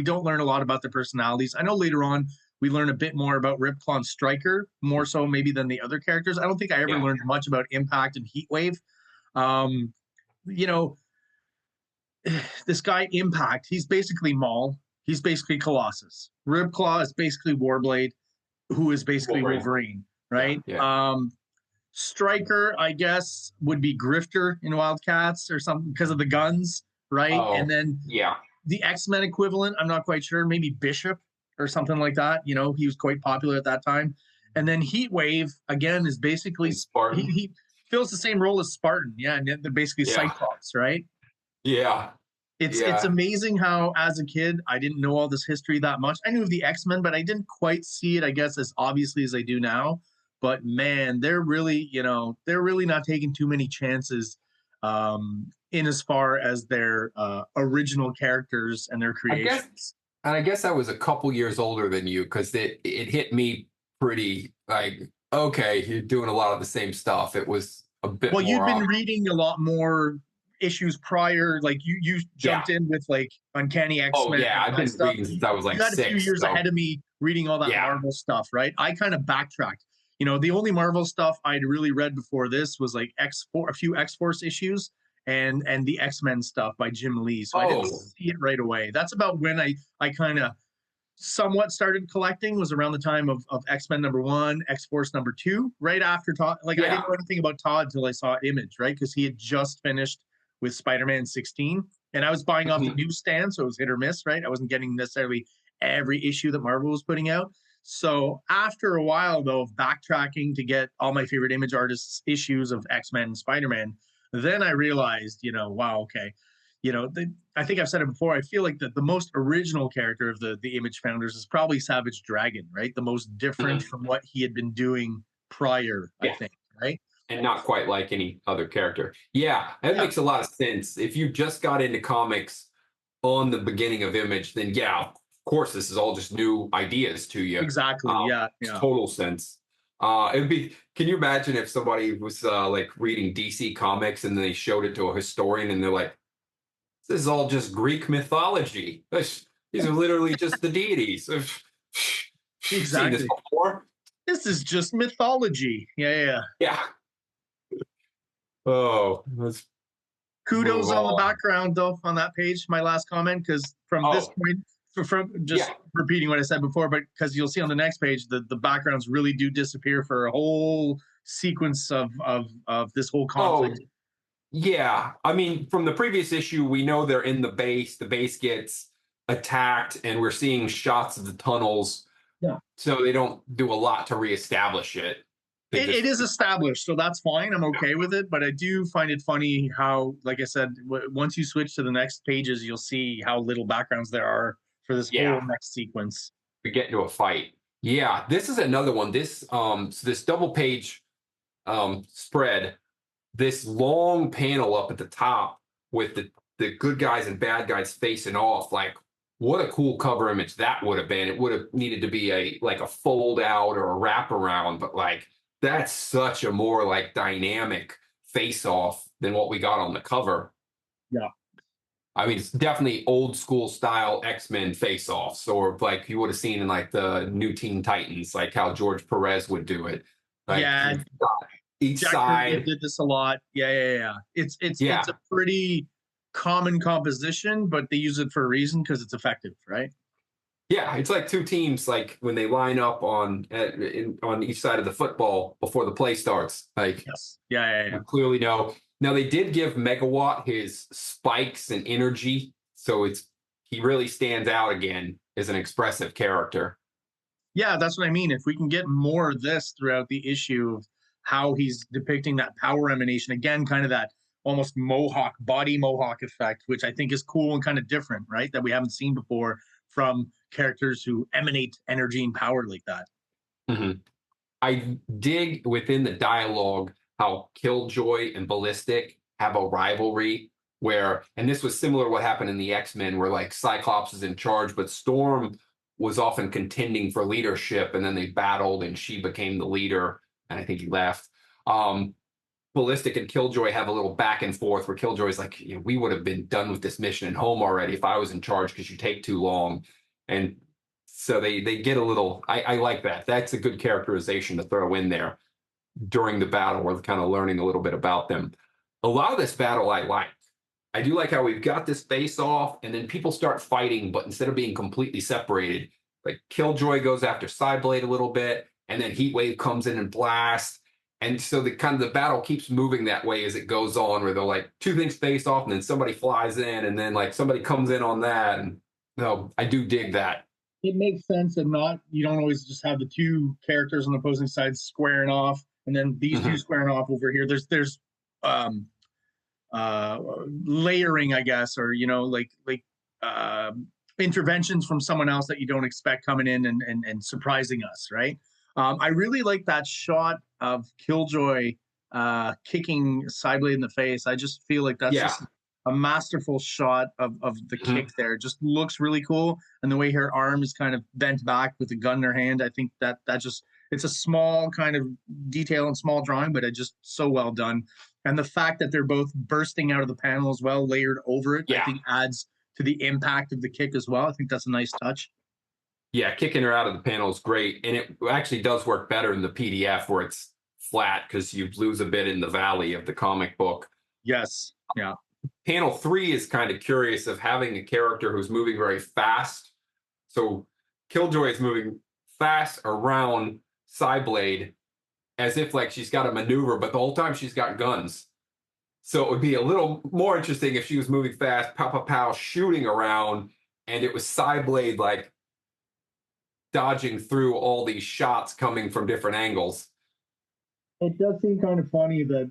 don't learn a lot about their personalities. I know later on we learn a bit more about Ripclaw and Stryker, more so maybe than the other characters. I don't think I ever learned much about Impact and Heatwave. This guy Impact, he's basically Maul. He's basically Colossus. Ripclaw is basically Warblade, who is basically Wolverine, right? Stryker, I guess, would be Grifter in Wildcats or something because of the guns, right? And then the X-Men equivalent, I'm not quite sure, maybe Bishop or something like that. He was quite popular at that time. And then Heatwave, again, is basically Spartan. He fills the same role as Spartan, and they're basically Cyclops, right? Yeah. It's Yeah. amazing how, as a kid, I didn't know all this history that much. I knew of the X-Men, but I didn't quite see it, I guess, as obviously as I do now. But man, they're really, they're really not taking too many chances in as far as their original characters and their I guess, creations. and I guess I was a couple years older than you because it hit me pretty like, okay, you're doing a lot of the same stuff. It was a bit Well, you'd more been reading a lot more issues prior, like you yeah. jumped in with like Uncanny Oh X-Men yeah, and I've that been stuff. reading since You, I was like you had a few 6. years So ahead of me reading all that yeah. Marvel stuff, right? I kind of backtracked. The only Marvel stuff I'd really read before this was like a few X-Force issues and the X-Men stuff by Jim Lee. So I didn't Oh, see it right away. That's about when I kind of somewhat started collecting, was around the time of X-Men #1, X-Force #2, right after Todd. Like I didn't yeah. know anything about Todd until I saw Image, right? Because he had just finished with Spider-Man 16. And I was buying off the Mhm. newsstand, so it was hit or miss, right? I wasn't getting necessarily every issue that Marvel was putting out. So after a while, though, of backtracking to get all my favorite Image artists' issues of X-Men and Spider-Man, then I realized, wow, okay, I think I've said it before. I feel like the most original character of the Image founders is probably Savage Dragon, right? The most different Mhm. from what he had been doing prior, I Yeah. think, right? And not quite like any other character. Yeah, that Yeah, makes a lot of sense. If you just got into comics on the beginning of Image, then yeah, of course, this is all just new ideas to you. exactly. Yeah, Makes yeah. total sense. It'd be. Can you imagine if somebody was like reading DC comics and they showed it to a historian and they're like, "This is all just Greek mythology. These are literally just the deities." Seen this Exactly. before? This is just mythology. Yeah, yeah, yeah. Yeah. Oh, let's move Kudos on the on. background, though, on that page. My last comment, because from this Oh, point, from yeah. just repeating what I said before, but because you'll see on the next page, the backgrounds really do disappear for a whole sequence of this whole Oh, conflict. yeah. I mean, from the previous issue, we know they're in the base. The base gets attacked, and we're seeing shots of the tunnels. Yeah. So they don't do a lot to reestablish it. They It just, is established, so that's fine. I'm okay with it, but I do find it funny how, like I said, once you switch to the next pages, you'll see how little backgrounds there are for this yeah, whole next sequence. we get into a fight. Yeah, this is another one. This double page spread, this long panel up at the top with the good guys and bad guys facing off. Like, what a cool cover image that would have been. It would have needed to be a fold out or a wraparound, but like that's such a more like dynamic face off than what we got on the cover. Yeah. I mean, it's definitely old school style X-Men face offs, or like you would have seen in like the New Teen Titans, like how George Perez would do it. Like Yeah, you've got each Jack Kirby side. did this a lot. Yeah, yeah, yeah. It's a Yeah. pretty common composition, but they use it for a reason because it's effective, right? Yeah, it's like two teams, like when they line up on each side of the football before the play starts. Like Yes. Yeah, yeah, yeah. you clearly know. Now they did give Megawatt his spikes and energy, so he really stands out again as an expressive character. Yeah, that's what I mean. If we can get more of this throughout the issue of how he's depicting that power emanation, again, kind of that almost body mohawk effect, which I think is cool and kind of different, right? That we haven't seen before from characters who emanate energy and power like that. Mhm. I dig within the dialogue how Killjoy and Ballistic have a rivalry and this was similar to what happened in the X-Men, where like Cyclops is in charge, but Storm was often contending for leadership, and then they battled and she became the leader, and I think he left. Um, Ballistic and Killjoy have a little back and forth where Killjoy's like, we would have been done with this mission and home already if I was in charge because you take too long. And so they get a little, I like that. That's a good characterization to throw in there during the battle. We're kind of learning a little bit about them. A lot of this battle I like. I do like how we've got this face off and then people start fighting, but instead of being completely separated, like Killjoy goes after Cyblade a little bit, and then Heatwave comes in and blasts. And so the kind of the battle keeps moving that way as it goes on, where they're like two things face off, and then somebody flies in, and then like somebody comes in on that. And no, I do dig that. It makes sense and not, you don't always just have the two characters on the opposing sides squaring off and then these two Mhm. squaring off over here. There's um layering, I guess, or uh, interventions from someone else that you don't expect coming in and surprising us, right? I really like that shot of Killjoy kicking Cyblade in the face. I just feel like that's Yeah. just a masterful shot of the kick there. Just looks really cool. And the way her arm is kind of bent back with the gun in her hand, I think that just, it's a small kind of detail and small drawing, but it just so well done. And the fact that they're both bursting out of the panel as well, layered over it, I Yeah. think adds to the impact of the kick as well. I think that's a nice touch. Yeah, kicking her out of the panel is great. And it actually does work better in the PDF where it's flat because you lose a bit in the valley of the comic book. Yes. Yeah. Panel 3 is kind of curious of having a character who's moving very fast. So Killjoy is moving fast around Cyblade as if like she's got a maneuver, but the whole time she's got guns. So it would be a little more interesting if she was moving fast, pow, pow, pow, shooting around, and it was Cyblade like dodging through all these shots coming from different angles. It does seem kind of funny that,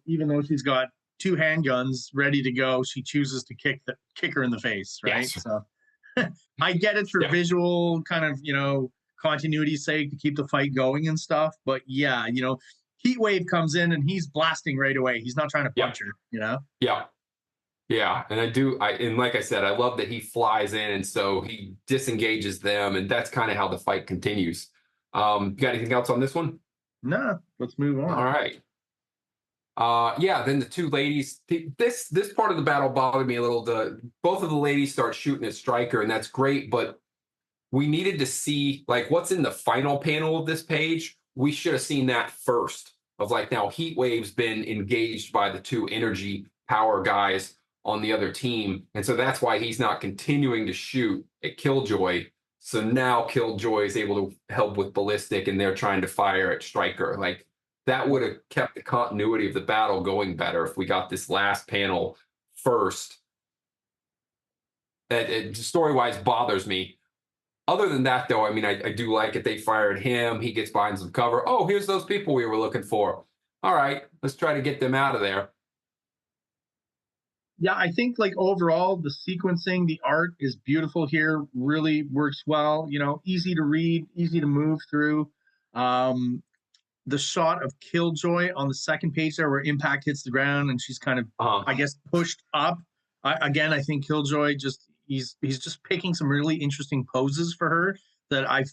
even though she's got two handguns ready to go, she chooses to kick her in the face, right? Yes. So I get it for visual kind of, continuity's sake to keep the fight going and stuff. But yeah, Heat Wave comes in and he's blasting right away. He's not trying to punch her, Yeah. Yeah. And and like I said, I love that he flies in and so he disengages them, and that's kind of how the fight continues. You got anything else on this one? Nah, let's move on. All right. Yeah, then the two ladies, this part of the battle bothered me a little. Both of the ladies start shooting at Stryker, and that's great, but we needed to see like what's in the final panel of this page. We should have seen that first. Of like, now Heat Wave's been engaged by the two energy power guys on the other team, and so that's why he's not continuing to shoot at Killjoy. So now Killjoy is able to help with ballistic, and they're trying to fire at Stryker. Like, that would have kept the continuity of the battle going better if we got this last panel first. It story-wise bothers me. Other than that, though, I mean, I do like it. They fired him. He gets behind some cover. Oh, here's those people we were looking for. All right, let's try to get them out of there. Yeah, I think like overall, the sequencing, the art is beautiful here, really works well, easy to read, easy to move through. The shot of Killjoy on the second page there where Impact hits the ground and she's kind of, I guess, pushed up. I think Killjoy he's just picking some really interesting poses for her that I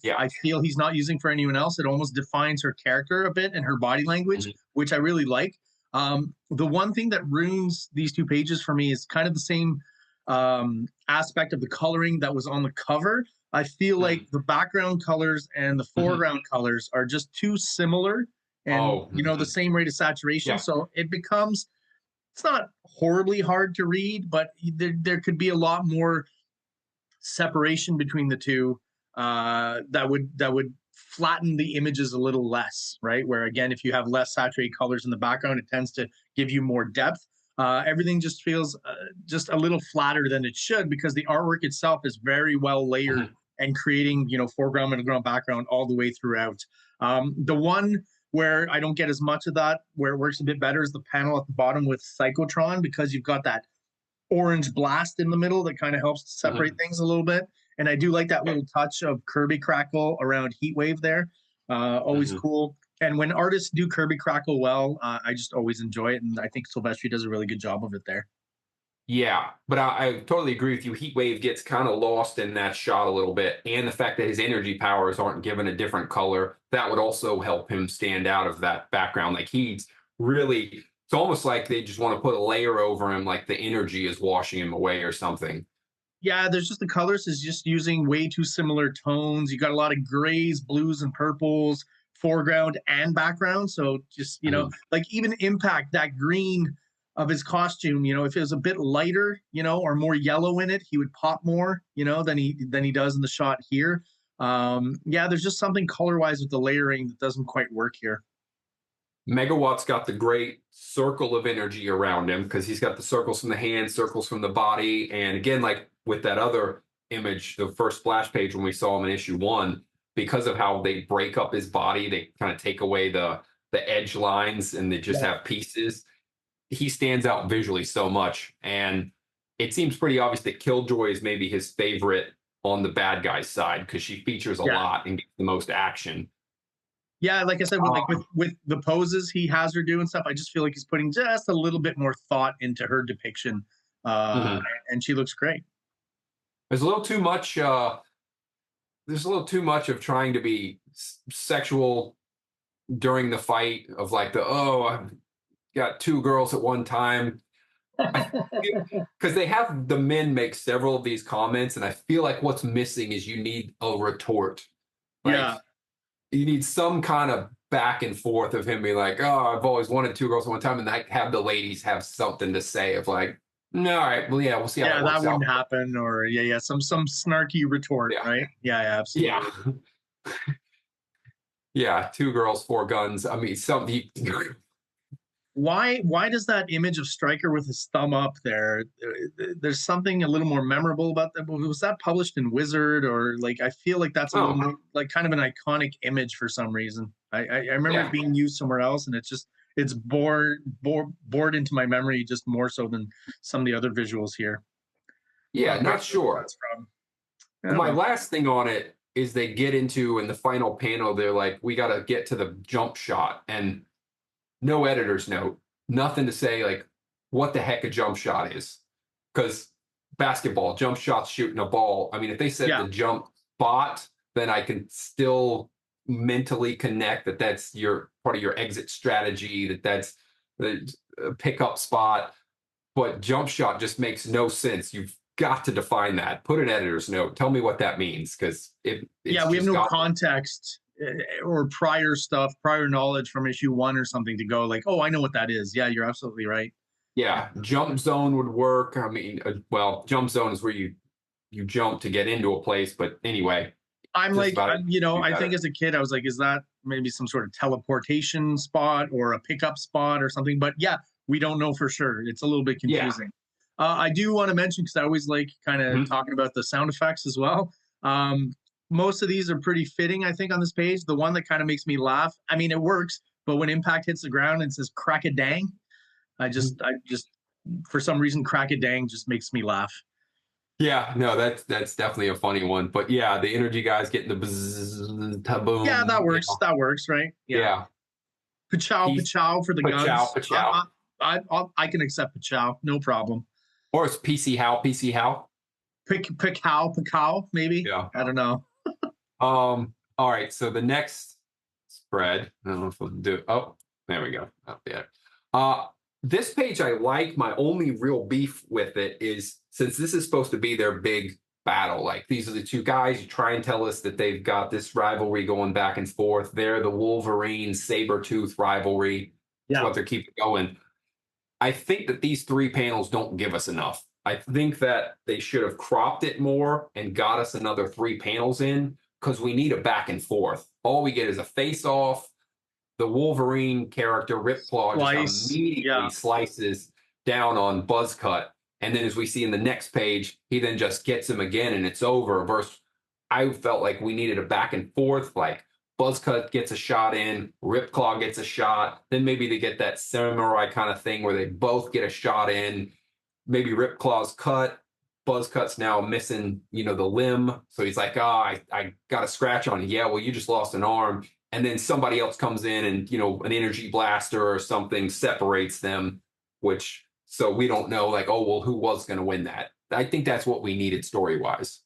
feel he's not using for anyone else. It almost defines her character a bit and her body language, which I really like. The one thing that ruins these two pages for me is kind of the same aspect of the coloring that was on the cover. I feel like the background colors and the foreground colors are just too similar and, the same rate of saturation. So it's not horribly hard to read, but there could be a lot more separation between the two that would flatten the images a little less, right? Where again, if you have less saturated colors in the background, it tends to give you more depth. Everything just feels just a little flatter than it should because the artwork itself is very well layered and creating, foreground, middle ground, background all the way throughout. The one where I don't get as much of that, where it works a bit better, is the panel at the bottom with Psychotron, because you've got that orange blast in the middle that kind of helps to separate things a little bit. And I do like that little touch of Kirby Crackle around Heat Wave there. Always cool. And when artists do Kirby Crackle well, I just always enjoy it. And I think Silvestri does a really good job of it there. Yeah, but I totally agree with you. Heat Wave gets kind of lost in that shot a little bit. And the fact that his energy powers aren't given a different color, that would also help him stand out of that background. Like he's really, it's almost like they just want to put a layer over him, like the energy is washing him away or something. Yeah, there's just the colors is just using way too similar tones. You got a lot of grays, blues, and purples, foreground and background. So just, like even Impact, that green of his costume, if it was a bit lighter, or more yellow in it, he would pop more, than he does in the shot here. Yeah, there's just something color-wise with the layering that doesn't quite work here. Megawatt's got the great circle of energy around him because he's got the circles from the hand, circles from the body. And again, like with that other image, the first splash page when we saw him in issue 1, because of how they break up his body, they kind of take away the edge lines and they just have pieces. he stands out visually so much. And it seems pretty obvious that Killjoy is maybe his favorite on the bad guy's side because she features a lot and gets the most action. Yeah, like I said, with the poses he has her do and stuff, I just feel like he's putting just a little bit more thought into her depiction, and she looks great. There's a little too much. There's a little too much of trying to be sexual during the fight of like I've got two girls at one time. Because they have the men make several of these comments, and I feel like what's missing is you need a retort. Like, you need some kind of back and forth of him being like, "Oh, I've always wanted two girls at one time," and like have the ladies have something to say of like, "No, all right, well, yeah, we'll see how that works out." That wouldn't happen, or some snarky retort, right? Yeah, absolutely. Yeah, two girls, four guns. I mean, Why does that image of Stryker with his thumb up there? There's something a little more memorable about that. Was that published in Wizard, or like I feel like that's a little more, like kind of an iconic image for some reason. I remember it being used somewhere else, and it's bored into my memory just more so than some of the other visuals here. Yeah, not sure. My last thing on it is they get into in the final panel. They're like, we got to get to the jump shot, and no editor's note, nothing to say like what the heck a jump shot is. Because basketball, jump shots shooting a ball. I mean, if they said the jump spot, then I can still mentally connect that that's your part of your exit strategy, that's the pickup spot. But jump shot just makes no sense. You've got to define that. Put an editor's note. Tell me what that means, because we have no context or prior knowledge from issue 1 or something to go like, oh, I know what that is. Yeah, you're absolutely right. Yeah, jump zone would work. I mean, well, jump zone is where you jump to get into a place. But anyway, I'm like, I think as a kid, I was like, is that maybe some sort of teleportation spot or a pickup spot or something? But yeah, we don't know for sure. It's a little bit confusing. I do want to mention, because I always like kind of talking about the sound effects as well. Most of these are pretty fitting, I think, on this page. The one that kind of makes me laugh, I mean, it works, but when impact hits the ground and it says crack a dang, I just for some reason, crack a dang just makes me laugh. Yeah, no, that's definitely a funny one. But yeah, the energy guys getting the bzzz, ta-boom. Yeah, that works. That works, right? Yeah. Pachow, pachow for the guns. Pachow. I can accept pachow, no problem. Or it's PC how. Pick maybe. Yeah. I don't know. All right. So the next spread, I don't know if we'll do it. Oh, there we go. This page I like. My only real beef with it is, since this is supposed to be their big battle, like these are the two guys, you try and tell us that they've got this rivalry going back and forth. They're the Wolverine Sabretooth rivalry. That's what they're keeping going. I think that these 3 panels don't give us enough. I think that they should have cropped it more and got us another 3 panels in, because we need a back and forth. All we get is a face-off. The Wolverine character, Ripclaw, just immediately slices down on Buzzcut. And then as we see in the next page, he then just gets him again and it's over. Versus, I felt like we needed a back and forth, like Buzzcut gets a shot in, Ripclaw gets a shot. Then maybe they get that samurai kind of thing where they both get a shot in. Maybe Ripclaw's cut. Buzzcut's now missing, the limb. So he's like, I got a scratch on it. Yeah, well, you just lost an arm. And then somebody else comes in and, an energy blaster or something separates them, so we don't know, like, oh, well, who was going to win that? I think that's what we needed story-wise.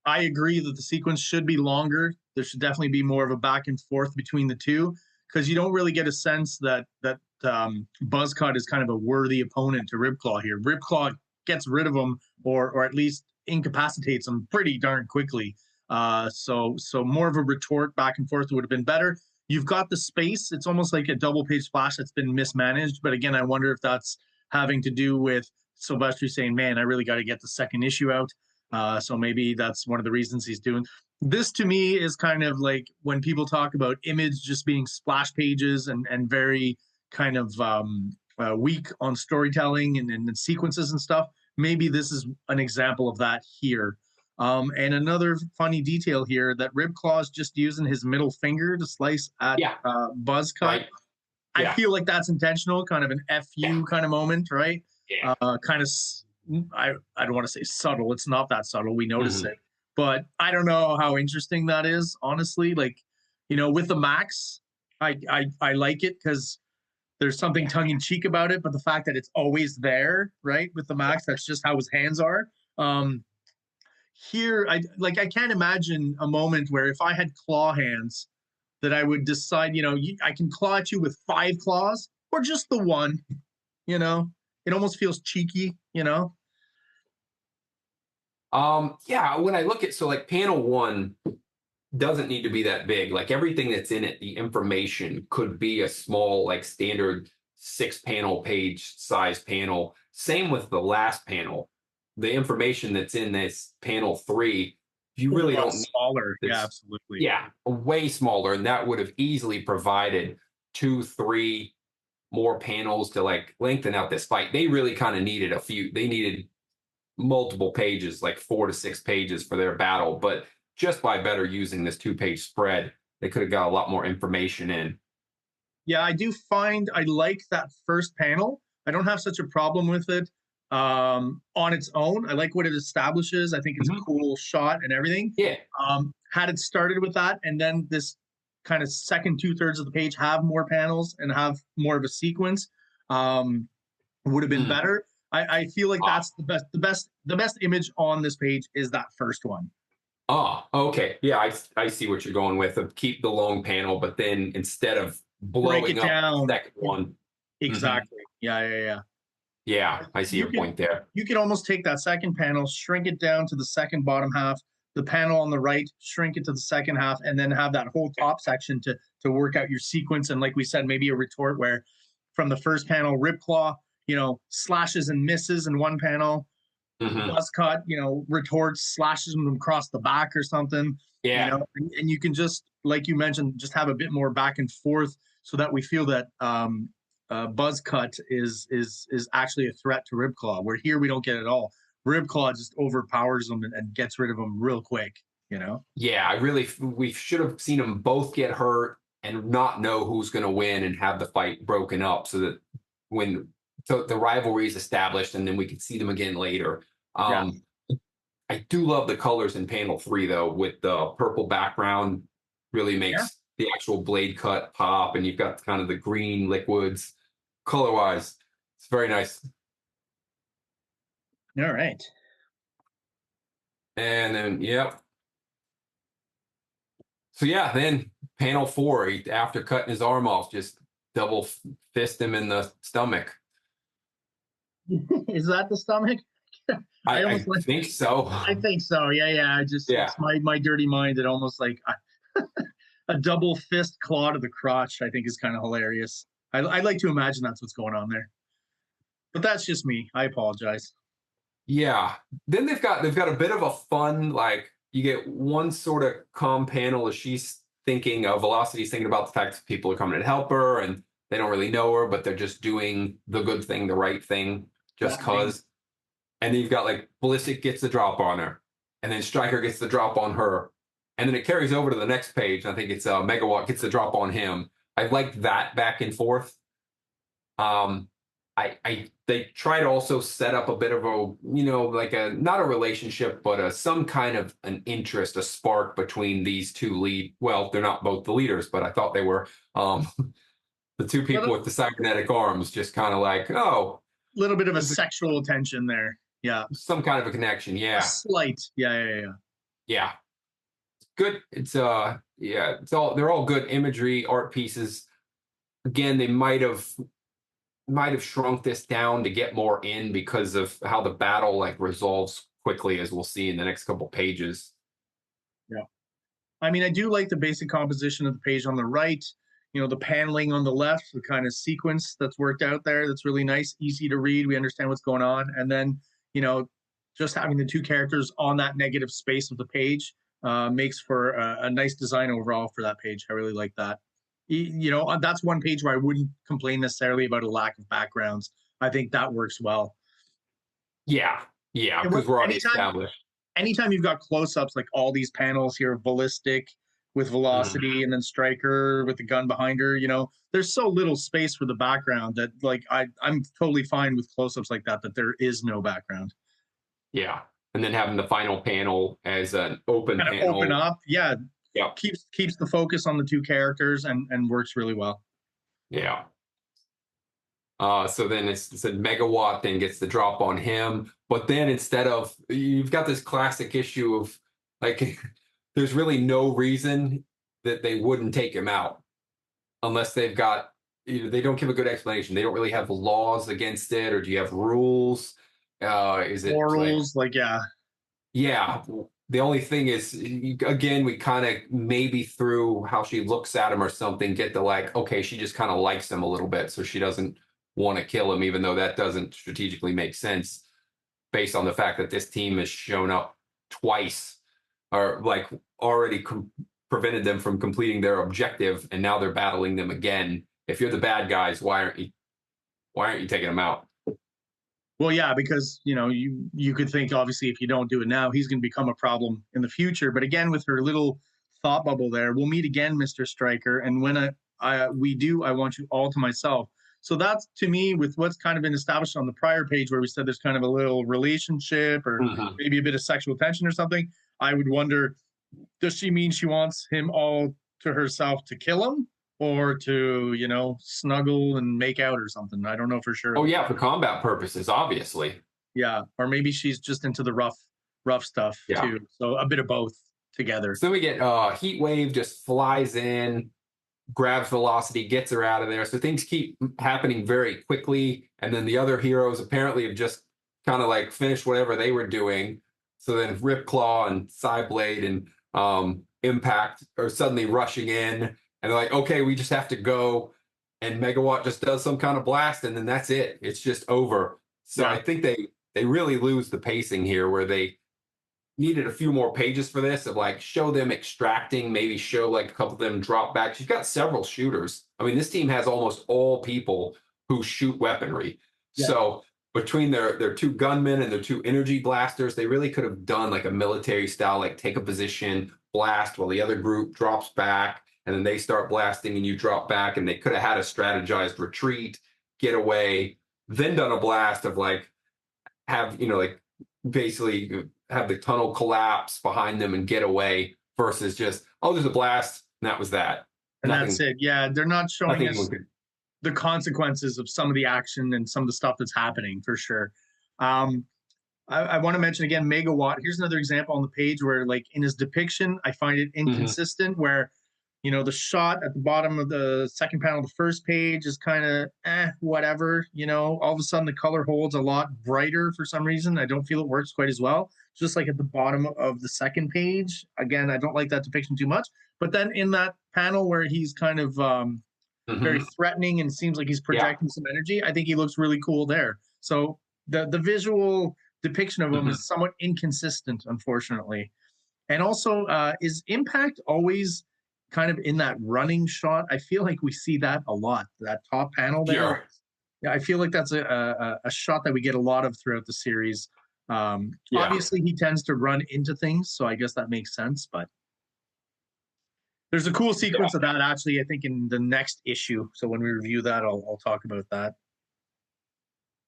I agree that the sequence should be longer. There should definitely be more of a back and forth between the two, because you don't really get a sense that Buzzcut is kind of a worthy opponent to Ripclaw here. Ripclaw gets rid of him, or at least incapacitates him pretty darn quickly. So more of a retort back and forth would have been better. You've got the space. It's almost like a double page splash that's been mismanaged. But again, I wonder if that's having to do with Silvestri saying, man, I really got to get the second issue out. So maybe that's one of the reasons he's doing. This to me is kind of like when people talk about Image just being splash pages and very kind of weak on storytelling and sequences and stuff. Maybe this is an example of that here. And another funny detail here, that Ripclaw's just using his middle finger to slice at Buzzcut. I Yeah. feel like that's intentional, kind of an Yeah. FU kind of moment, right? Yeah. Kind of, I don't want to say subtle. It's not that subtle. We notice Mhm. it, but I don't know how interesting that is, honestly. Like, with the Max, I like it because there's something Yeah. tongue in cheek about it, but the fact that it's always there, right? With the Max, that's just how his hands are. Um, Here, I can't imagine a moment where if I had claw hands, that I would decide, I can claw at you with 5 claws or just the one. You know, it almost feels cheeky. Yeah, when I look at, so like panel one doesn't need to be that big. Like everything that's in it, the information could be a small, like standard 6 panel page size panel. Same with the last panel. The information that's in this panel three, you A really lot don't need smaller. Yeah, this. absolutely. Yeah, way smaller. And that would have easily provided 2, 3 more panels to like lengthen out this fight. They really kind of needed they needed multiple pages, like 4 to 6 pages for their battle. But just by better using this 2 page spread, they could have got a lot more information in. Yeah, I do find I like that first panel. I don't have such a problem with it on its own. I like what it establishes. I think it's a Mhm. cool shot and everything. Yeah. Had it started with that, and then this kind of second 2/3 of the page have more panels and have more of a sequence, would have been Mm. better. I feel like Ah. that's the best image on this page is that first one. Okay. Yeah, I see what you're going with. Of keep the long panel, but then instead of Break blowing it up the down. second one. Mhm. Exactly. Yeah, yeah, yeah. Yeah, I see You your could point there. you could almost take that second panel, shrink it down to the second bottom half, the panel on the right, shrink it to the second half, and then have that whole top section to work out your sequence. And like we said, maybe a retort where from the first panel, Ripclaw, slashes and misses in one panel, Mhm. Buzzcut, retorts, slashes them across the back or something, Yeah. and you can just, like you mentioned, just have a bit more back and forth so that we feel that Buzzcut is actually a threat to Ribclaw, where here we don't get it all. Ribclaw just overpowers them and gets rid of them real quick. Yeah, we should have seen them both get hurt and not know who's going to win and have the fight broken up so that when the rivalry is established and then we can see them again later. Yeah. Um, I do love the colors in panel three though, with the purple background, really Yeah. makes the actual blade cut pop, and you've got kind of the green liquids color wise. It's very nice. All right. And then, yep. So yeah, then panel four, after cutting his arm off, just double fist him in the stomach. Is that the stomach? I I almost like. think so. I think so. Yeah, yeah. Yeah. It's my dirty mind. It almost like a double fist claw to the crotch. I think is kind of hilarious. I like to imagine that's what's going on there, but that's just me. I apologize. Yeah. Then they've got a bit of a fun, like you get one sort of calm panel as she's thinking of Velocity's thinking about the fact that people are coming to help her and they don't really know her, but they're just doing the good thing, the right thing, just Bonding. cause. And then you've got like Ballistic gets the drop on her, and then Stryker gets the drop on her, and then it carries over to the next page. I think it's Megawatt gets the drop on him. I like that back and forth. Um, they try to also set up a bit of a, like a, not a relationship, but some kind of an interest, a spark between these two lead. Well, they're not both the leaders, but I thought they were. The two A people with the cybernetic arms, just kind of like, oh, little bit of a there's sexual tension there. Yeah, some kind of a connection. a Yeah, slight. Yeah, yeah, yeah. yeah, good. It's yeah, they're all good imagery, art pieces. Again, they might have shrunk this down to get more in because of how the battle like resolves quickly, as we'll see in the next couple pages. Yeah. I mean, I do like the basic composition of the page on the right. The paneling on the left, the kind of sequence that's worked out there. That's really nice, easy to read. We understand what's going on, and then you know, just having the two characters on that negative space of the page makes for a nice design overall for that page. I really like that. That's one page where I wouldn't complain necessarily about a lack of backgrounds. I think that works well. Yeah, yeah, And because we're already anytime established. anytime you've got close-ups like all these panels here of Ballistic, with velocity, and then Striker with the gun behind her. You know, there's so little space for the background that like I'm totally fine with close-ups like that there is no background. Yeah. And then having the final panel as an open Kind of open panel. up, yeah, Yeah. keeps the focus on the two characters and works really well. Yeah. So then it's a Megawatt then gets the drop on him. But then instead of, you've got this classic issue of like, there's really no reason that they wouldn't take him out unless they've got, they don't give a good explanation. They don't really have laws against it, or do you have rules? Is it Morals, like yeah. Yeah. The only thing is, again, we kind of maybe through how she looks at him or something, get the like, okay, she just kind of likes him a little bit. So she doesn't want to kill him, even though that doesn't strategically make sense based on the fact that this team has shown up twice or like already prevented them from completing their objective. And now they're battling them again. If you're the bad guys, why aren't you taking them out? Well, yeah, because you know you could think obviously if you don't do it now, he's going to become a problem in the future. But again, with her little thought bubble there, we'll meet again, Mr. Striker, and when we do, I want you all to myself. So that's to me with what's kind of been established on the prior page where we said there's kind of a little relationship or maybe a bit of sexual tension or something. I would wonder, does she mean she wants him all to herself to kill him? Or to, you know, snuggle and make out or something. I don't know for sure. Oh yeah, for combat purposes, obviously. Yeah, or maybe she's just into the rough stuff too. So a bit of both together. So then we get Heat Wave just flies in, grabs velocity, gets her out of there. So things keep happening very quickly. And then the other heroes apparently have just kind of like finished whatever they were doing. So then Ripclaw and Psyblade and Impact are suddenly rushing in. And they're like, okay, we just have to go. And Megawatt just does some kind of blast, and then that's it. It's just over. So I think they really lose the pacing here, where they needed a few more pages for this of like show them extracting, maybe show like a couple of them drop back. She's got several shooters. I mean, this team has almost all people who shoot weaponry. Yeah. So between their two gunmen and their two energy blasters, they really could have done like a military style, like take a position, blast while the other group drops back. And then they start blasting and you drop back, and they could have had a strategized retreat, get away, then done a blast of like, have, you know, like basically have the tunnel collapse behind them and get away versus just, oh, there's a blast. And that was that. And that's it. Yeah. They're not showing us the consequences of some of the action and some of the stuff that's happening for sure. I want to mention again, Megawatt. Here's another example on the page where like in his depiction, I find it inconsistent where, you know, the shot at the bottom of the second panel of the first page is kind of whatever, you know, all of a sudden the color holds a lot brighter for some reason. I don't feel it works quite as well. Just like at the bottom of the second page. Again, I don't like that depiction too much. But then in that panel where he's kind of very threatening and seems like he's projecting some energy, I think he looks really cool there. So the visual depiction of him is somewhat inconsistent, unfortunately. And also, is Impact always kind of in that running shot? I feel like we see that a lot, that top panel there. Yeah, I feel like that's a shot that we get a lot of throughout the series. Obviously, he tends to run into things, so I guess that makes sense. But there's a cool sequence of that, actually, I think, in the next issue. So when we review that, I'll talk about that.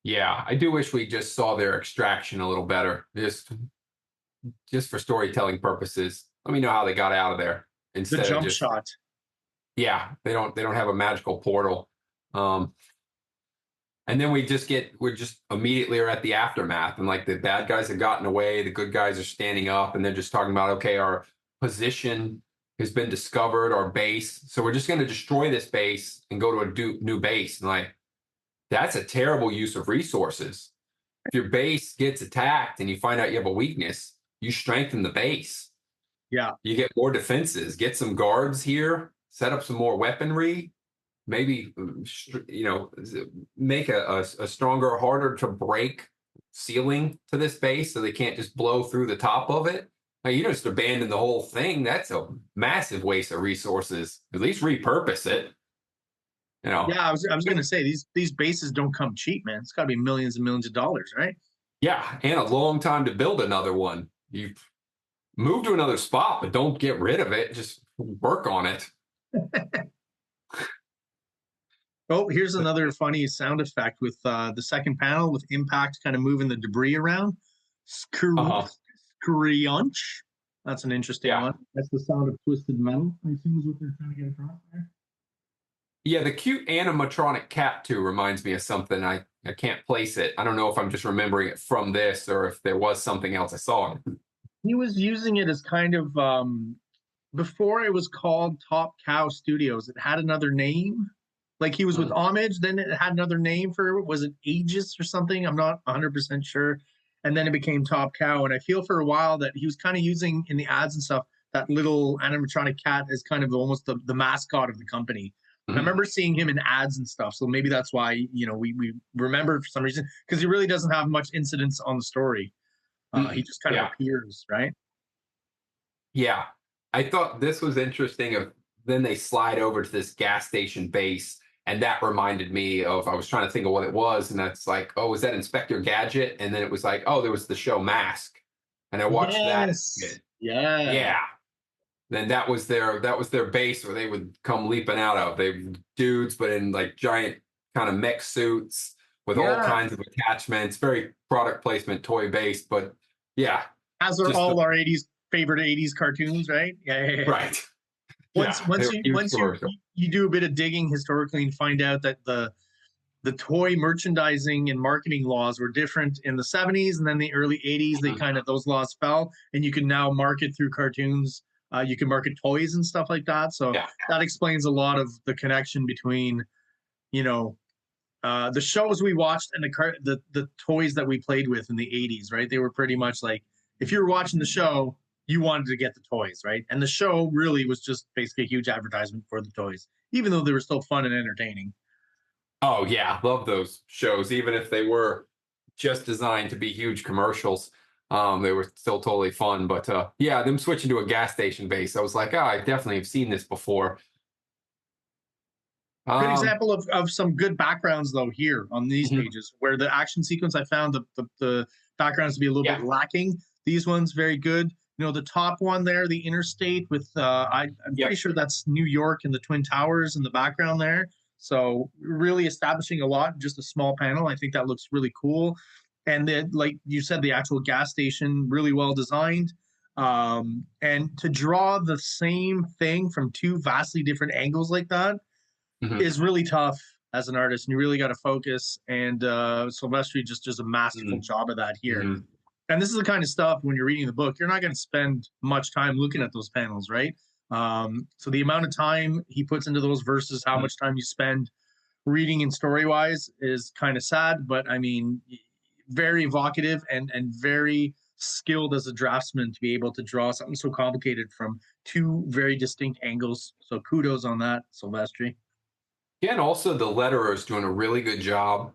Yeah, I do wish we just saw their extraction a little better, just for storytelling purposes. Let me know how they got out of there. Instead the jump of just, shot. Yeah, they don't have a magical portal. And then we're just immediately are at the aftermath, and like the bad guys have gotten away, the good guys are standing up, and they're just talking about, okay, our position has been discovered, our base. So we're just going to destroy this base and go to a new base. And like, that's a terrible use of resources. If your base gets attacked and you find out you have a weakness, you strengthen the base. Yeah. You get more defenses, get some guards here, set up some more weaponry, maybe, you know, make a stronger, harder to break ceiling to this base so they can't just blow through the top of it. Now, you just abandon the whole thing. That's a massive waste of resources. At least repurpose it. You know. Yeah, I was going to say, these bases don't come cheap, man. It's got to be millions and millions of dollars, right? Yeah, and a long time to build another one. You move to another spot, but don't get rid of it. Just work on it. Oh, here's another funny sound effect with the second panel with Impact kind of moving the debris around. Uh-huh. Screunch. That's an interesting Yeah. one. That's the sound of twisted metal, I assume is what they're trying to get across there. Yeah, the cute animatronic cat too reminds me of something. I can't place it. I don't know if I'm just remembering it from this or if there was something else I saw. He was using it as kind of before it was called Top Cow Studios. It had another name. Like he was with Homage, then it had another name for it. Was it Aegis or something? I'm not 100% sure. And then it became Top Cow. And I feel for a while that he was kind of using in the ads and stuff that little animatronic cat as kind of almost the mascot of the company. I remember seeing him in ads and stuff. So maybe that's why, you know, we remember for some reason, because he really doesn't have much incidence on the story. He just kind of appears, right? Yeah. I thought this was interesting. Of then they slide over to this gas station base, and that reminded me of, I was trying to think of what it was, and that's like, oh, was that Inspector Gadget? And then it was like, oh, there was the show Mask, and I watched that. Yes. Yeah. Yeah. Then that was their base where they would come leaping out of. They dudes, but in like giant kind of mech suits with all kinds of attachments. Very product placement, toy based, but yeah. As are all our 80s favorite 80s cartoons, right? Yeah. Right. Once you do a bit of digging historically and find out that the toy merchandising and marketing laws were different in the 70s and then the early 80s, they kind of, those laws fell, and you can now market through cartoons. You can market toys and stuff like that. So that explains a lot of the connection between, you know, the shows we watched and the toys that we played with in the 80s, right? They were pretty much like, if you were watching the show, you wanted to get the toys, right? And the show really was just basically a huge advertisement for the toys, even though they were still fun and entertaining. Oh yeah, love those shows, even if they were just designed to be huge commercials. They were still totally fun. But yeah, them switching to a gas station base, I was like, oh, I definitely have seen this before. Good example of some good backgrounds though here on these pages, where the action sequence I found the backgrounds to be a little bit lacking. These ones very good. You know, the top one there, the interstate with I'm pretty sure that's New York and the Twin Towers in the background there. So really establishing a lot in just a small panel. I think that looks really cool. And then, like you said, the actual gas station, really well designed. And to draw the same thing from two vastly different angles like that is really tough as an artist. And you really got to focus. And Silvestri just does a masterful job of that here. And this is the kind of stuff when you're reading the book, you're not going to spend much time looking at those panels, right? So the amount of time he puts into those versus how much time you spend reading and story-wise is kind of sad. But I mean, very evocative and very skilled as a draftsman to be able to draw something so complicated from two very distinct angles. So kudos on that, Silvestri. Yeah, and also the letterer is doing a really good job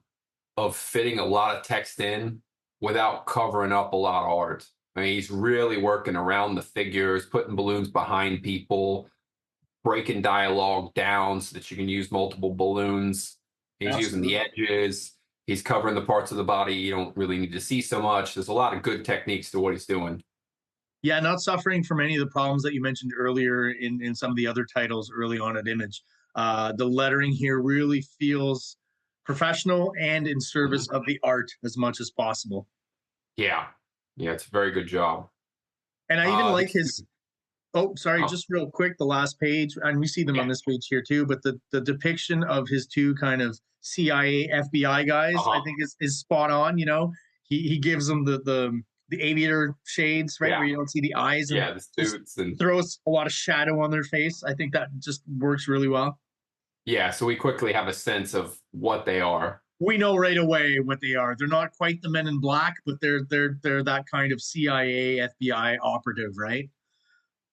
of fitting a lot of text in without covering up a lot of art. I mean, he's really working around the figures, putting balloons behind people, breaking dialogue down so that you can use multiple balloons. He's using the edges. He's covering the parts of the body you don't really need to see so much. There's a lot of good techniques to what he's doing. Yeah, not suffering from any of the problems that you mentioned earlier in some of the other titles early on at Image. The lettering here really feels professional and in service of the art as much as possible. Yeah. Yeah, it's a very good job. And I even like his, just real quick, the last page, and we see them on this page here too, but the depiction of his two kind of CIA, FBI guys, I think is spot on. You know, he gives them the aviator shades, right, where you don't see the eyes, and the suits, and throws a lot of shadow on their face. I think that just works really well. Yeah, so we quickly have a sense of what they are. We know right away what they are. They're not quite the Men in Black, but they're that kind of CIA, FBI operative, right?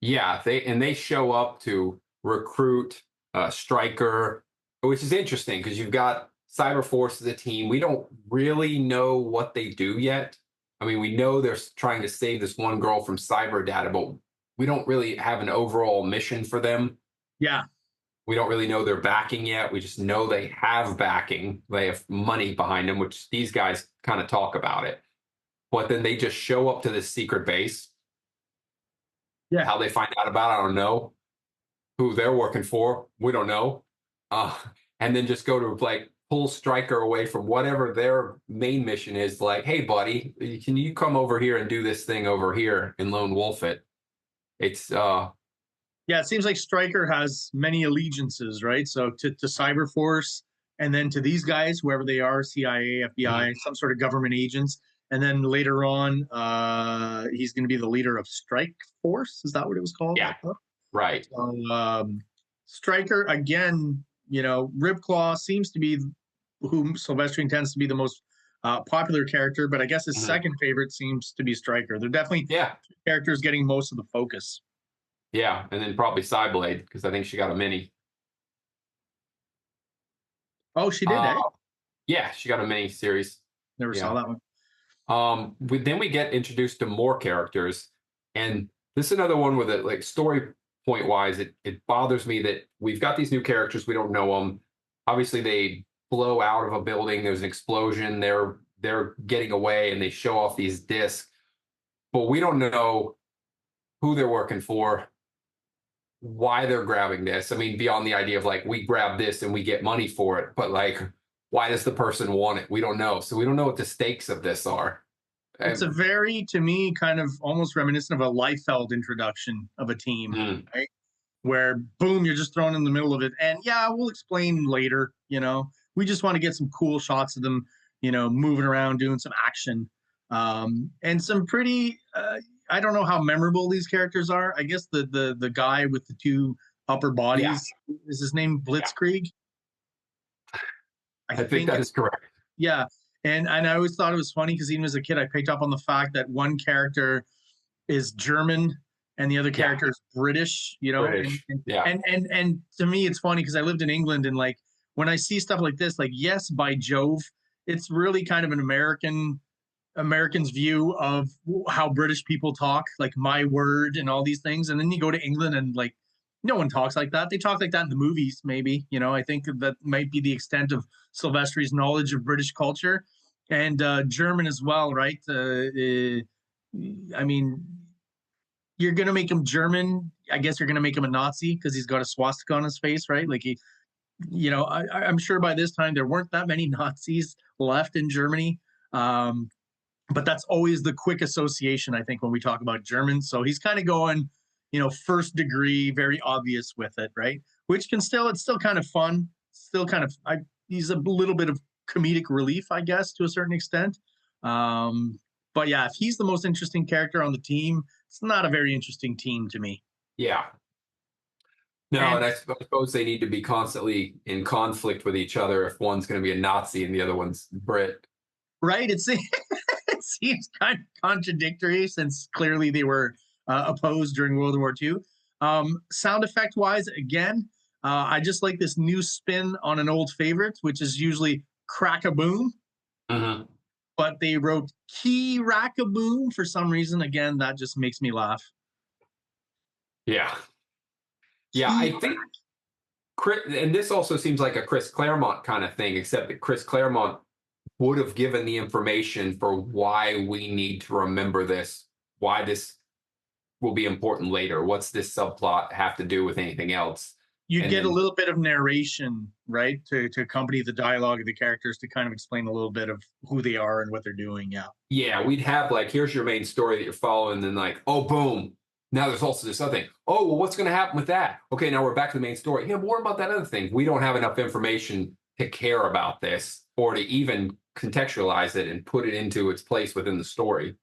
Yeah, they show up to recruit Stryker, which is interesting because you've got CyberForce as a team. We don't really know what they do yet. I mean, we know they're trying to save this one girl from cyber data, but we don't really have an overall mission for them. Yeah. We don't really know their backing yet. We just know they have backing. They have money behind them, which these guys kind of talk about it. But then they just show up to this secret base. Yeah. How they find out about it, I don't know. who they're working for. We don't know. Uh, and then just go to like pull Stryker away from whatever their main mission is. Like, hey, buddy, can you come over here and do this thing over here and lone wolf it? It's Yeah, it seems like Stryker has many allegiances, right? So to CyberForce, and then to these guys, whoever they are, CIA, FBI, some sort of government agents. And then later on, he's going to be the leader of Strike Force. Is that what it was called? yeah, right. So, Stryker, again, Ripclaw seems to be whom Sylvestrian tends to be the most popular character, but I guess his second favorite seems to be Stryker. They're definitely characters getting most of the focus. Yeah, and then probably Cyblade, because I think she got a mini. Oh, she did, eh? Yeah, she got a mini series. Never saw that one. Then we get introduced to more characters, and this is another one with it, like story point wise, it bothers me that we've got these new characters, we don't know them. Obviously, they blow out of a building, there's an explosion, they're getting away, and they show off these discs, but we don't know who they're working for, why they're grabbing this. I mean, beyond the idea of like, we grab this and we get money for it, but like, why does the person want it? We don't know. So we don't know what the stakes of this are. It's a very, to me, kind of almost reminiscent of a Liefeld introduction of a team, right? Where, boom, you're just thrown in the middle of it. And yeah, we'll explain later, we just want to get some cool shots of them, moving around, doing some action. And some pretty, I don't know how memorable these characters are. I guess the guy with the two upper bodies, is his name Blitzkrieg? I think that is correct. Yeah. And I always thought it was funny because even as a kid, I picked up on the fact that one character is German and the other character is British, British. And to me, it's funny because I lived in England, and like when I see stuff like this, like, yes, by Jove, it's really kind of an Americans' view of how British people talk, like my word and all these things. And then you go to England and like, no one talks like that. They talk like that in the movies, maybe. I think that might be the extent of Sylvester's knowledge of British culture, and German as well, right? I mean, you're going to make him German. I guess you're going to make him a Nazi because he's got a swastika on his face, right? Like I'm sure by this time there weren't that many Nazis left in Germany. But that's always the quick association, I think, when we talk about Germans. So he's kind of going, first degree, very obvious with it, right? Which it's still kind of fun. Still kind of, he's a little bit of comedic relief, I guess, to a certain extent. But yeah, if he's the most interesting character on the team, it's not a very interesting team to me. Yeah. No, and I suppose they need to be constantly in conflict with each other if one's going to be a Nazi and the other one's Brit. Right. It seems kind of contradictory since clearly they were opposed during World War II. Sound effect wise, again, I just like this new spin on an old favorite, which is usually crack-a-boom. But they wrote key rack-a-boom for some reason. Again, that just makes me laugh. Yeah. Yeah, I think, and this also seems like a Chris Claremont kind of thing, except that Chris Claremont would have given the information for why we need to remember this, why this will be important later. What's this subplot have to do with anything else? You'd get a little bit of narration, right, to accompany the dialogue of the characters to kind of explain a little bit of who they are and what they're doing. Yeah. Yeah, we'd have like, here's your main story that you're following, and then like, oh, boom. Now there's also this other thing. Oh, well, what's going to happen with that? Okay, now we're back to the main story. Yeah, more about that other thing. We don't have enough information to care about this or to even contextualize it and put it into its place within the story.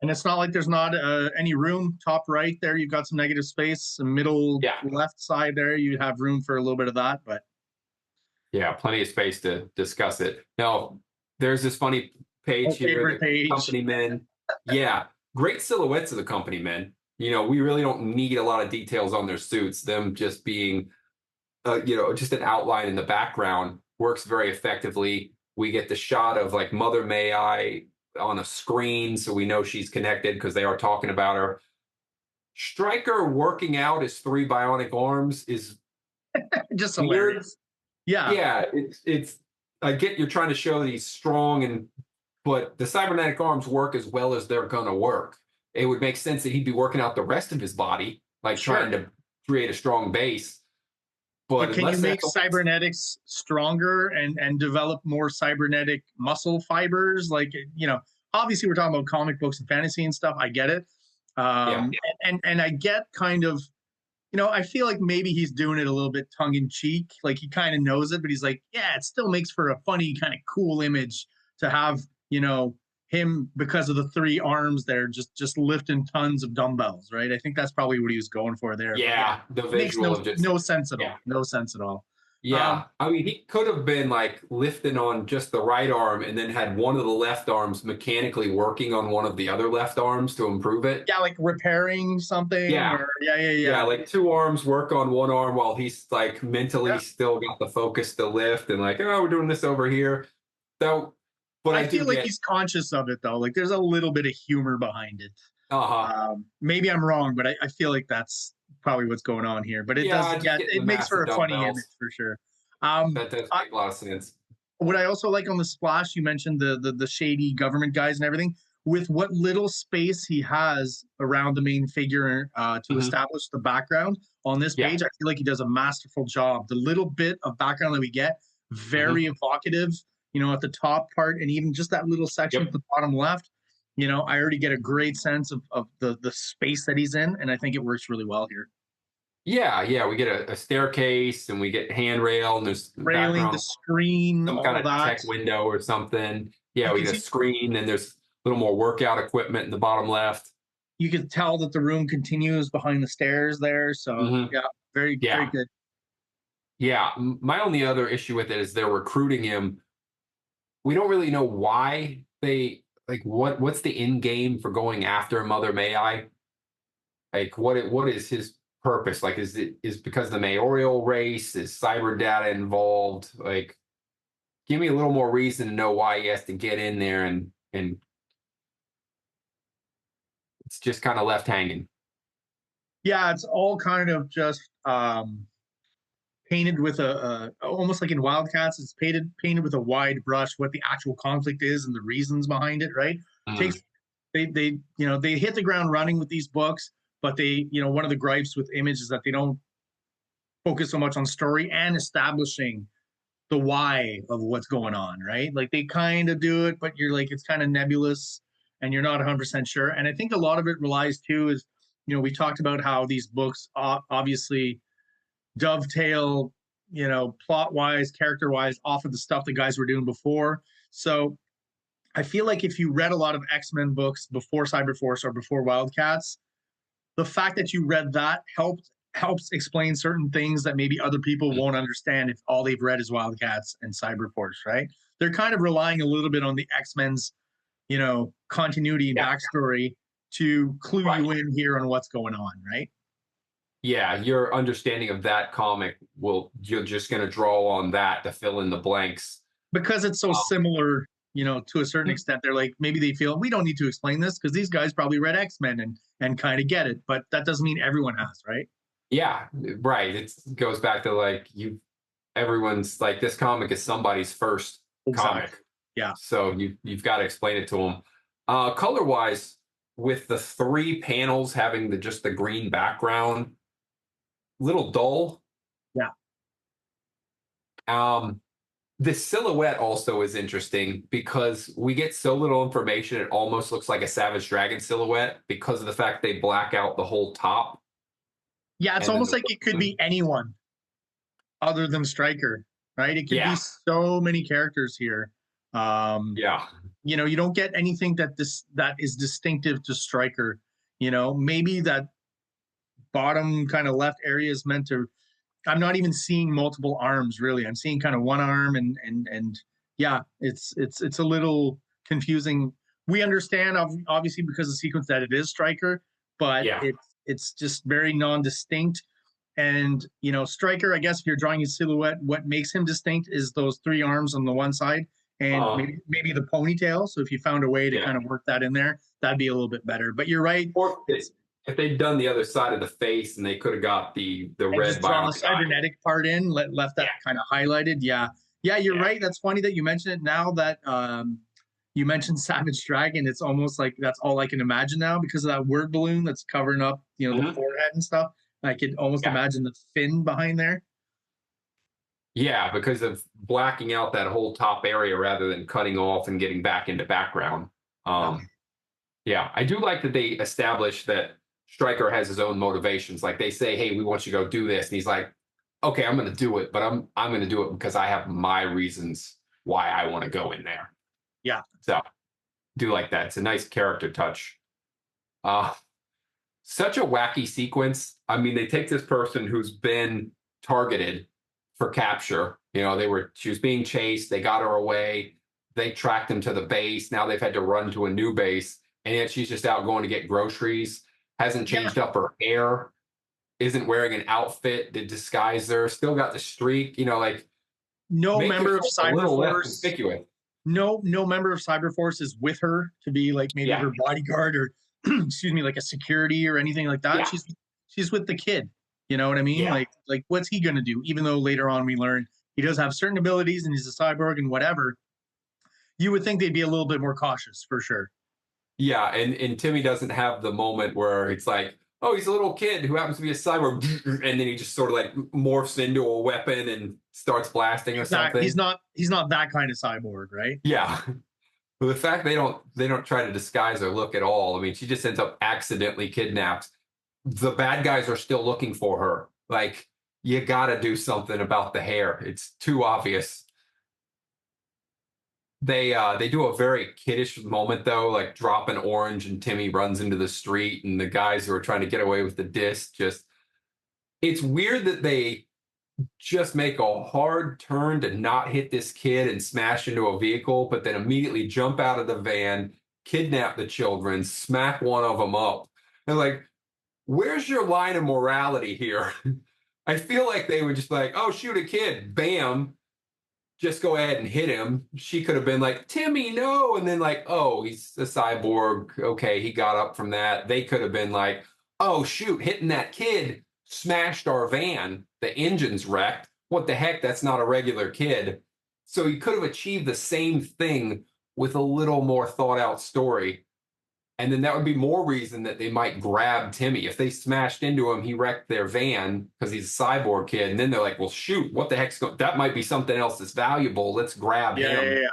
And it's not like there's not any room. Top right there, you've got some negative space. Middle left side there, you have room for a little bit of that. But yeah, plenty of space to discuss it. Now, there's this funny page here, company men. Yeah, great silhouettes of the company men. We really don't need a lot of details on their suits. Them just being, just an outline in the background works very effectively. We get the shot of like Mother May I on a screen, so we know she's connected because they are talking about her. Stryker working out his 3 bionic arms is just hilarious. Yeah, it's I get you're trying to show that he's strong, but the cybernetic arms work as well as they're gonna work. It would make sense that he'd be working out the rest of his body, like trying to create a strong base. But But can you unless make that's cybernetics stronger and develop more cybernetic muscle fibers? Like, obviously we're talking about comic books and fantasy and stuff. I get it. yeah, And I get kind of, I feel like maybe he's doing it a little bit tongue in cheek. Like he kind of knows it, but he's like, yeah, it still makes for a funny, kind of cool image to have, him because of the three arms there, just lifting tons of dumbbells, right? I think that's probably what he was going for there. But yeah, yeah, the it makes visual of just no sense at yeah. all. No sense at all. Yeah, I mean, he could have been like lifting on just the right arm and then had one of the left arms mechanically working on one of the other left arms to improve it. Yeah, like repairing something, Yeah, or yeah, like two arms work on one arm while he's like mentally Yeah. still got the focus to lift and like, oh, we're doing this over here. So, but I I do feel like get, he's conscious of it though. Like there's a little bit of humor behind it. uh-huh. Maybe I'm wrong, but I feel like that's probably what's going on here. But it Yeah, does, just yeah, getting it the makes for massive a funny image dumbbells. for sure. That does I, make a lot of sense. what I also like on the splash, you mentioned the shady government guys and everything. With what little space he has around the main figure to establish the background on this Yeah. page, I feel like he does a masterful job. The little bit of background that we get, very evocative. At the top part, and even just that little section at the bottom left. I already get a great sense of the space that he's in, and I think it works really well here. Yeah, yeah, we get a staircase and we get handrail and there's Railing, the background, screen, some all kind of that. tech window or something. Yeah, You we can get a see, screen and there's a little more workout equipment in the bottom left. you can tell that the room continues behind the stairs there. So yeah, very very Yeah, good. yeah. My only other issue with it is they're recruiting him. We don't really know why they like what's the end game for going after Mother May I? Like what is his purpose? Like is because the mayoral race, is cyber data involved? Like give me a little more reason to know why he has to get in there and it's just kind of left hanging. Yeah, it's all kind of just painted with a almost like in Wildcats, it's painted with a wide brush what the actual conflict is and the reasons behind it. Right? Takes they hit the ground running with these books, but one of the gripes with Image is that they don't focus so much on story and establishing the why of what's going on. Right? Like they kind of do it, but you're like it's kind of nebulous and you're not 100% sure. And I think a lot of it relies too is we talked about how these books obviously dovetail, plot wise, character wise, off of the stuff the guys were doing before. So I feel like if you read a lot of X-Men books before Cyberforce or before Wildcats, the fact that you read that helps explain certain things that maybe other people won't understand if all they've read is Wildcats and Cyberforce, right? They're kind of relying a little bit on the X-Men's, continuity and backstory to clue you in here on what's going on, right? Yeah, your understanding of that comic you're just going to draw on that to fill in the blanks because it's so similar, to a certain extent. They're like, maybe they feel we don't need to explain this because these guys probably read X-Men and kind of get it, but that doesn't mean everyone has, right? Yeah, right. It goes back to like everyone's like this comic is somebody's first comic. Yeah. So you've got to explain it to them. Color wise, with the three panels having just the green background, little dull. Yeah. The silhouette also is interesting because we get so little information. It almost looks like a Savage Dragon silhouette because of the fact they black out the whole top. Yeah, it's almost like it could be anyone other than Stryker, right? It could be so many characters here. Yeah. You don't get anything that is distinctive to Stryker. Maybe that bottom kind of left area is meant to. I'm not even seeing multiple arms really. I'm seeing kind of one arm and yeah, it's a little confusing. We understand obviously because of the sequence that it is Stryker, but it's just very non-distinct. And Stryker, I guess if you're drawing his silhouette, what makes him distinct is those three arms on the one side and maybe the ponytail. So if you found a way to kind of work that in there, that'd be a little bit better. But you're right. Or if they'd done the other side of the face and they could have got the red drawn the cybernetic part in, left that kind of highlighted. Yeah, you're right. That's funny that you mentioned it now that you mentioned Savage Dragon. It's almost like that's all I can imagine now because of that word balloon that's covering up, the forehead and stuff. I could almost Yeah. imagine the fin behind there. Yeah, because of blacking out that whole top area rather than cutting off and getting back into background. Yeah, I do like that they establish that Stryker has his own motivations. Like they say, "Hey, we want you to go do this," and he's like, "Okay, I'm going to do it, but I'm going to do it because I have my reasons why I want to go in there." Yeah. So, do like that. It's a nice character touch. Uh, Such a wacky sequence. I mean, they take this person who's been targeted for capture. You know, she was being chased. They got her away. They tracked him to the base. Now they've had to run to a new base, and yet she's just out going to get groceries. Hasn't Yeah. changed up her hair. Isn't wearing an outfit to disguise her. Still got the streak. You know, like No make member of yourself a little less CyberForce. conspicuous. No member of CyberForce is with her to be like maybe her bodyguard or excuse me, like a security or anything like that. Yeah. She's with the kid. You know what I mean? Yeah. Like what's he gonna do? Even though later on we learn he does have certain abilities and he's a cyborg and whatever, you would think they'd be a little bit more cautious for sure. Yeah, and Timmy doesn't have the moment where it's like, oh, he's a little kid who happens to be a cyborg, and then he just sort of like morphs into a weapon and starts blasting or something. He's not that kind of cyborg, right? Yeah. But the fact they don't try to disguise her look at all. I mean, she just ends up accidentally kidnapped. The bad guys are still looking for her. Like, you gotta do something about the hair. It's too obvious. They do a very kiddish moment though, like drop an orange and Timmy runs into the street and the guys who are trying to get away with the disc just it's weird that they just make a hard turn to not hit this kid and smash into a vehicle, but then immediately jump out of the van, kidnap the children, smack one of them up. And like, where's your line of morality here? I feel like they would just be like, oh, shoot a kid, bam, just go ahead and hit him. She could have been like, Timmy, no. And then like, oh, he's a cyborg. Okay, he got up from that. They could have been like, oh, shoot, hitting that kid smashed our van. The engine's wrecked. What the heck? That's not a regular kid. So he could have achieved the same thing with a little more thought out story. And then that would be more reason that they might grab Timmy. If they smashed into him, he wrecked their van because he's a cyborg kid. And then they're like, well, shoot, what the heck's going that might be something else that's valuable. Let's grab him. Yeah.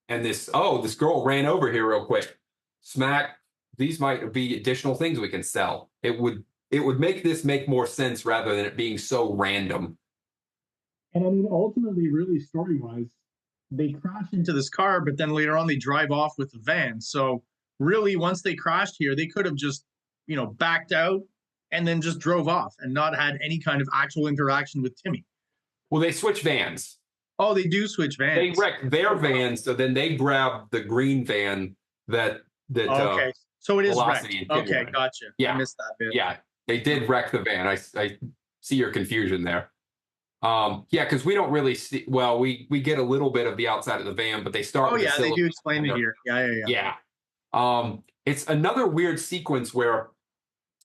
And this girl ran over here real quick. Smack. These might be additional things we can sell. It would make this make more sense rather than it being so random. And I mean, ultimately, really story-wise, they crash into this car, but then later on they drive off with the van. So really, once they crashed here, they could have just, backed out and then just drove off and not had any kind of actual interaction with Timmy. Well, they switch vans. Oh, they do switch vans. They wreck their van, so then they grab the green van that okay. So it is wrecked. Okay, wrecked. gotcha. Yeah. I missed that bit. Yeah, they did wreck the van. I see your confusion there. Yeah, because we don't really see. Well, we get a little bit of the outside of the van, but they start. Oh yeah, they do explain it here. Yeah. It's another weird sequence where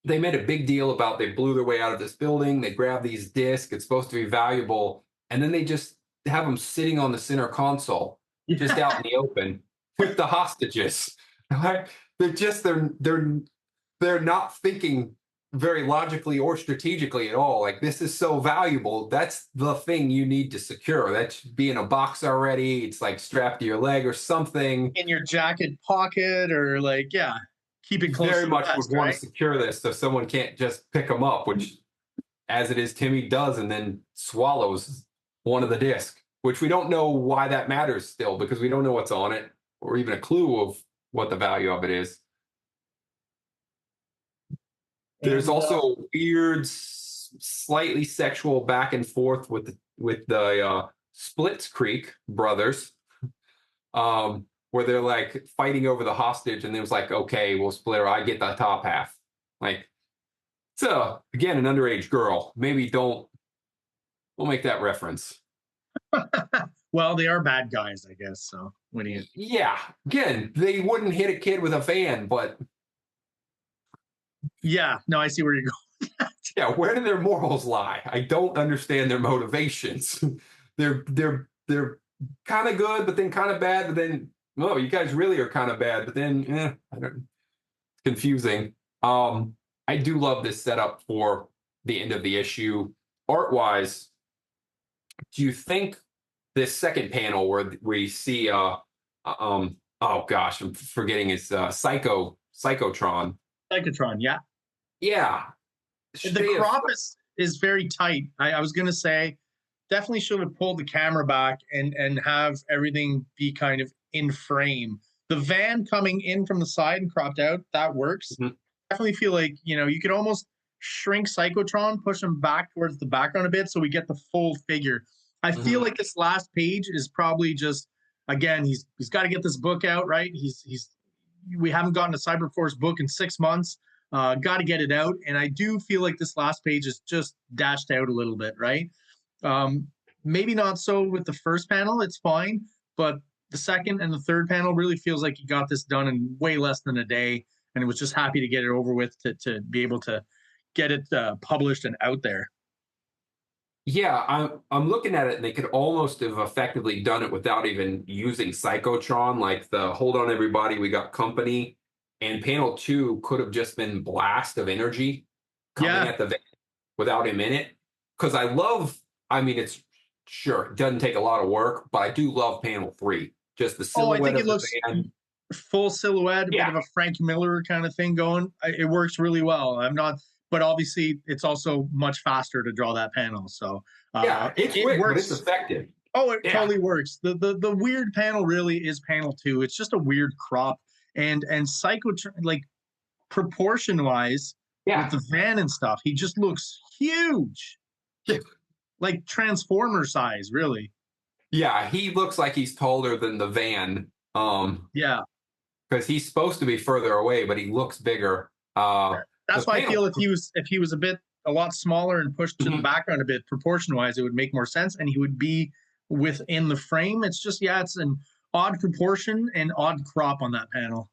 they made a big deal about they blew their way out of this building. They grab these discs. It's supposed to be valuable, and then they just have them sitting on the center console, just out in the open with the hostages. They're not thinking very logically or strategically at all. Like, this is so valuable. That's the thing you need to secure. That should be in a box already. It's like strapped to your leg or something. In your jacket pocket or keep it close. Very much vest, would want to secure this so someone can't just pick them up, which as it is, Timmy does and then swallows one of the discs, which we don't know why that matters still because we don't know what's on it or even a clue of what the value of it is. There's also weird, slightly sexual back and forth with the Splits Creek brothers, where they're like fighting over the hostage, and it was like, okay, we'll split her. I get the top half. Like, so again, an underage girl. Maybe we'll make that reference. Well, they are bad guys, I guess. So when you again, they wouldn't hit a kid with a van, but. Yeah, no, I see where you're going. Yeah, where do their morals lie? I don't understand their motivations. they're kind of good, but then kind of bad, but then you guys really are kind of bad, but then I don't. Confusing. I do love this setup for the end of the issue. Art-wise, do you think this second panel where we see oh gosh, I'm forgetting his Psychotron. Psychotron, yeah. Yeah. The crop is very tight. I was gonna say, definitely should have pulled the camera back and have everything be kind of in frame. The van coming in from the side and cropped out, that works. Mhm. Definitely feel like, you know, you could almost shrink Psychotron, push him back towards the background a bit so we get the full figure. I feel like this last page is probably just, again, he's got to get this book out, right? We haven't gotten a CyberForce book in 6 months. Got to get it out. And I do feel like this last page is just dashed out a little bit, right? Maybe not so with the first panel, it's fine. But the second and the third panel really feels like he got this done in way less than a day. And was just happy to get it over with to be able to get it published and out there. Yeah, I'm looking at it, and they could almost have effectively done it without even using Psychotron, like the "Hold on, everybody, we got company," and panel 2 could have just been blast of energy coming at the van without him in it. Because I mean, it's sure it doesn't take a lot of work, but I do love panel 3. Just the silhouette I think of it looks the van. Full silhouette, a bit of a Frank Miller kind of thing going. It works really well. But obviously it's also much faster to draw that panel. So it's it quick, works. but it's effective. Oh, it totally works. The weird panel really is panel 2. It's just a weird crop and like proportion wise with the van and stuff, he just looks huge. Like Transformer size, really. Yeah, he looks like he's taller than the van. Because he's supposed to be further away, but he looks bigger. That's why I feel if he was a lot smaller and pushed to the background a bit, proportion wise, it would make more sense, and he would be within the frame. It's just it's an odd proportion and odd crop on that panel.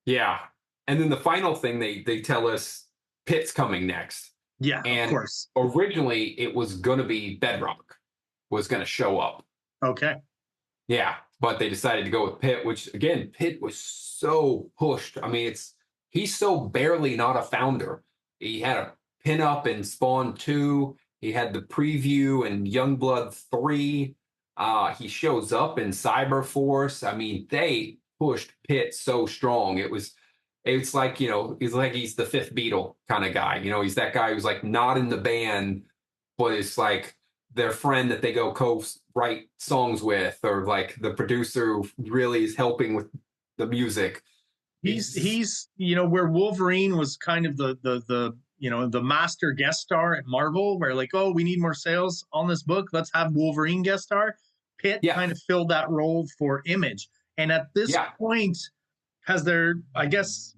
Yeah, and then the final thing they tell us, Pitt's coming next. Yeah, and of course. Originally, it was going to be Bedrock was going to show up. Okay. Yeah, but they decided to go with Pitt, which again, Pitt was so pushed. I mean, he's so barely not a founder. He had a pinup in Spawn 2. He had the preview in Youngblood 3. He shows up in Cyberforce. I mean, they pushed Pitt so strong. It's like, you know, he's the fifth Beatle kind of guy. You know, he's that guy who's like not in the band, but it's like their friend that they go co-write songs with, or like the producer who really is helping with the music. He's you know, where Wolverine was kind of the you know, the master guest star at Marvel, where like, oh, we need more sales on this book, let's have Wolverine guest star. Pitt kind of filled that role for Image. And at this point, I guess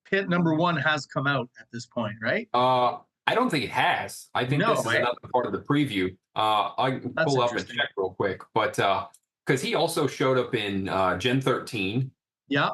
Pitt #1 has come out at this point, right? I don't think it has. I think this is another part of the preview. I can pull up and check real quick, but because he also showed up in Gen 13. Yeah.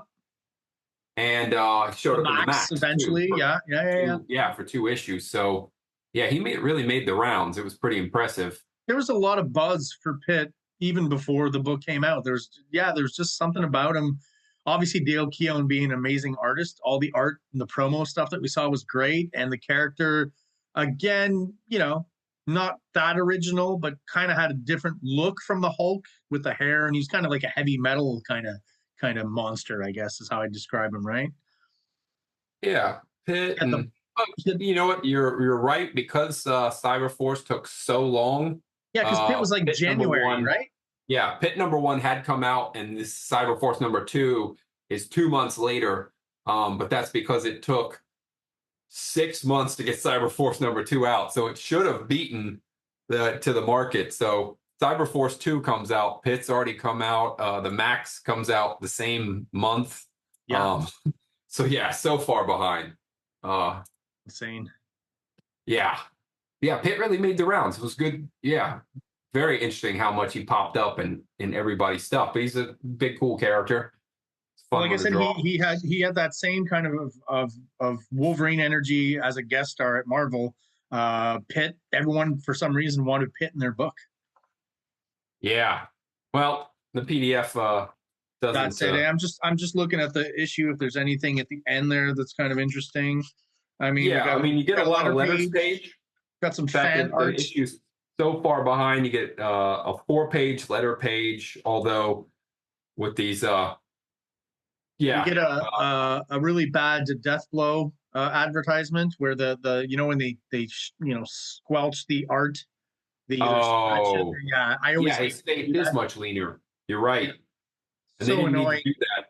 And showed up in the Max eventually. For 2 issues. So yeah, he really made the rounds. It was pretty impressive. There was a lot of buzz for Pitt even before the book came out. There's just something about him. Obviously, Dale Keown being an amazing artist. All the art and the promo stuff that we saw was great. And the character, again, you know, not that original, but kind of had a different look from the Hulk with the hair. And he's kind of like a heavy metal kind of monster, I guess is how I describe him, right? Yeah. Pitt. You know what? You're right, because Cyberforce took so long. Yeah, because Pitt was like Pitt January, right? Yeah, Pitt #1 had come out, and this Cyberforce #2 is 2 months later. But that's because it took 6 months to get Cyberforce #2 out, so it should have beaten to the market. So Cyberforce 2 comes out, Pitt's already come out, the Max comes out the same month. Yeah. So far behind. Insane. Yeah, Pitt really made the rounds. It was good. Yeah, very interesting how much he popped up in everybody's stuff. But he's a big, cool character. Like I said, he had that same kind of Wolverine energy as a guest star at Marvel. Pitt, everyone for some reason wanted Pitt in their book. Yeah. Well, the PDF doesn't. That's it. I'm just looking at the issue if there's anything at the end there that's kind of interesting. I mean, we Yeah, I got mean, you get a got a lot letter of letters page, page. got some In fact, fan the art. issue's so far behind. You get a 4-page letter page. Although with these, We yeah, get a really bad death blow advertisement where the you know when they squelch the art, they either stretch it. oh, Yeah, I always yeah, hate his when they face do is that. much leaner. You're Yeah, right, and they so didn't need to annoying. do that